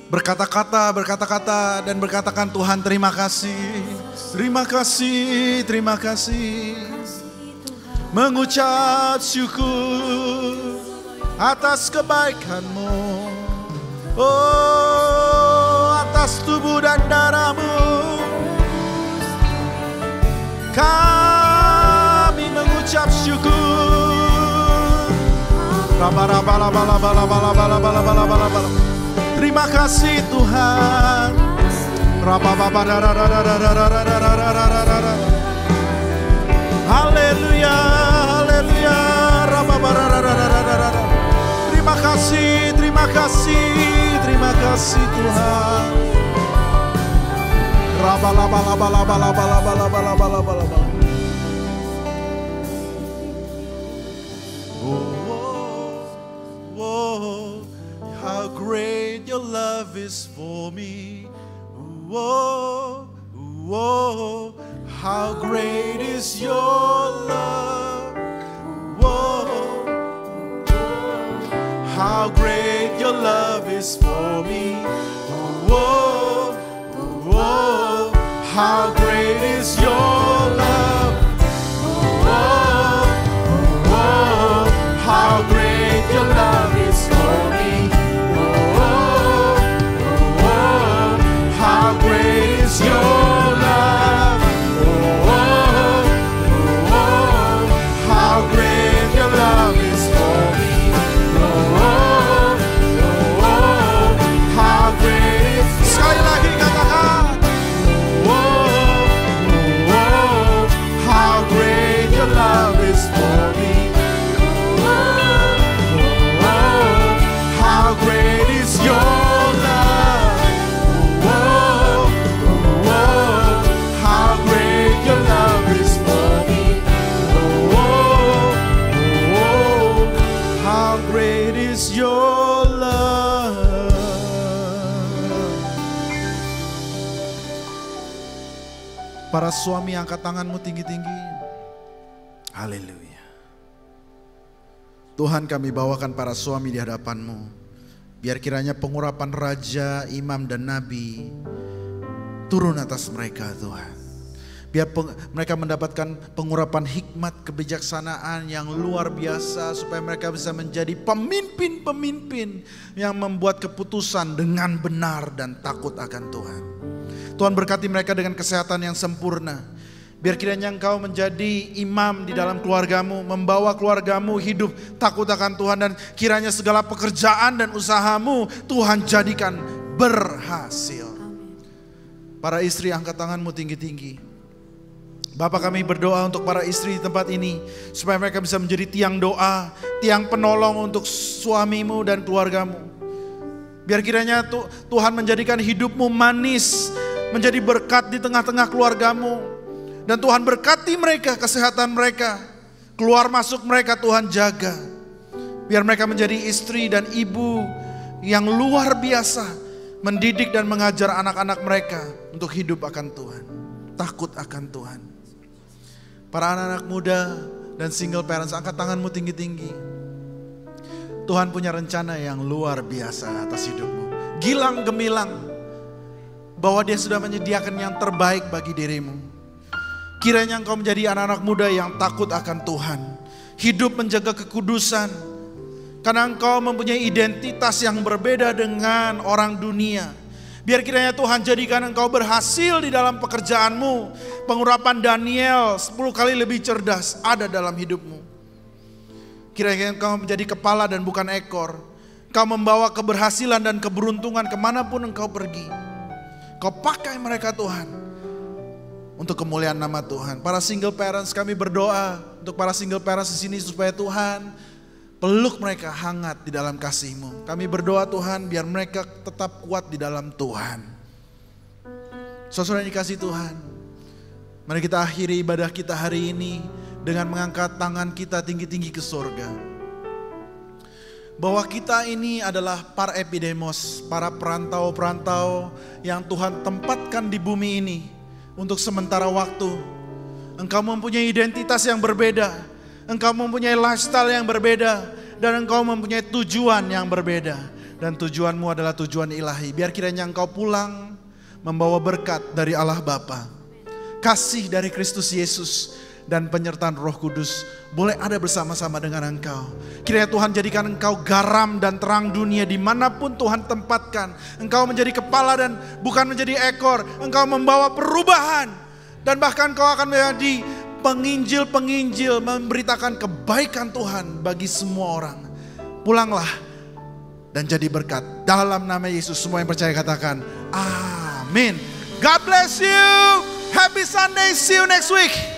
Berkata-kata dan berkatakan, Tuhan terima kasih. Terima kasih, terima kasih. Mengucap syukur atas kebaikan-Mu, oh atas tubuh dan darah-Mu. Kami mengucap syukur. Terima kasih Tuhan. Haleluya, haleluya. Terima kasih, terima kasih, terima kasih Tuhan. How great your love is for me. How great is your love. How great your love is for me. How great is your love. How great your love is for me. How great is your love. How great your love is for me. How great. Sekali lagi katakan. How great your love is for me. How great is your love. How great your love is for me. How great is your love. Para suami angkat tanganmu tinggi-tinggi. Haleluya. Tuhan, kami bawakan para suami di hadapan-Mu. Biar kiranya pengurapan raja, imam dan nabi turun atas mereka Tuhan. Biar mereka mendapatkan pengurapan hikmat kebijaksanaan yang luar biasa. Supaya mereka bisa menjadi pemimpin-pemimpin yang membuat keputusan dengan benar dan takut akan Tuhan. Tuhan berkati mereka dengan kesehatan yang sempurna. Biar kiranya Engkau menjadi imam di dalam keluargamu, membawa keluargamu hidup takut akan Tuhan. Dan kiranya segala pekerjaan dan usahamu Tuhan jadikan berhasil. Para istri angkat tanganmu tinggi-tinggi. Bapak, kami berdoa untuk para istri di tempat ini, supaya mereka bisa menjadi tiang doa, tiang penolong untuk suamimu dan keluargamu. Biar kiranya Tuhan menjadikan hidupmu manis, menjadi berkat di tengah-tengah keluargamu. Dan Tuhan berkati mereka, kesehatan mereka, keluar masuk mereka Tuhan jaga. Biar mereka menjadi istri dan ibu yang luar biasa, mendidik dan mengajar anak-anak mereka untuk hidup akan Tuhan, takut akan Tuhan. Para anak-anak muda dan single parents, angkat tanganmu tinggi-tinggi. Tuhan punya rencana yang luar biasa atas hidupmu. Gilang gemilang bahwa Dia sudah menyediakan yang terbaik bagi dirimu. Kiranya engkau menjadi anak-anak muda yang takut akan Tuhan, hidup menjaga kekudusan, karena engkau mempunyai identitas yang berbeda dengan orang dunia. Biar kiranya Tuhan jadikan engkau berhasil di dalam pekerjaanmu. Pengurapan Daniel 10 kali lebih cerdas ada dalam hidupmu. Kiranya engkau menjadi kepala dan bukan ekor. Kau membawa keberhasilan dan keberuntungan kemanapun engkau pergi. Kau pakai mereka Tuhan, untuk kemuliaan nama Tuhan. Para single parents, kami berdoa untuk para single parents di sini supaya Tuhan peluk mereka hangat di dalam kasih-Mu. Kami berdoa Tuhan biar mereka tetap kuat di dalam Tuhan. Saudara yang dikasihi Tuhan, mari kita akhiri ibadah kita hari ini dengan mengangkat tangan kita tinggi-tinggi ke surga. Bahwa kita ini adalah para epidemos, para perantau-perantau yang Tuhan tempatkan di bumi ini untuk sementara waktu. Engkau mempunyai identitas yang berbeda. Engkau mempunyai lifestyle yang berbeda. Dan engkau mempunyai tujuan yang berbeda. Dan tujuanmu adalah tujuan ilahi. Biar kiranya engkau pulang membawa berkat dari Allah Bapa, kasih dari Kristus Yesus, dan penyertaan Roh Kudus boleh ada bersama-sama dengan engkau. Kiranya Tuhan jadikan engkau garam dan terang dunia dimanapun Tuhan tempatkan. Engkau menjadi kepala dan bukan menjadi ekor. Engkau membawa perubahan. Dan bahkan engkau akan menjadi penginjil-penginjil, memberitakan kebaikan Tuhan bagi semua orang. Pulanglah dan jadi berkat. Dalam nama Yesus, semua yang percaya katakan amin. God bless you. Happy Sunday. See you next week.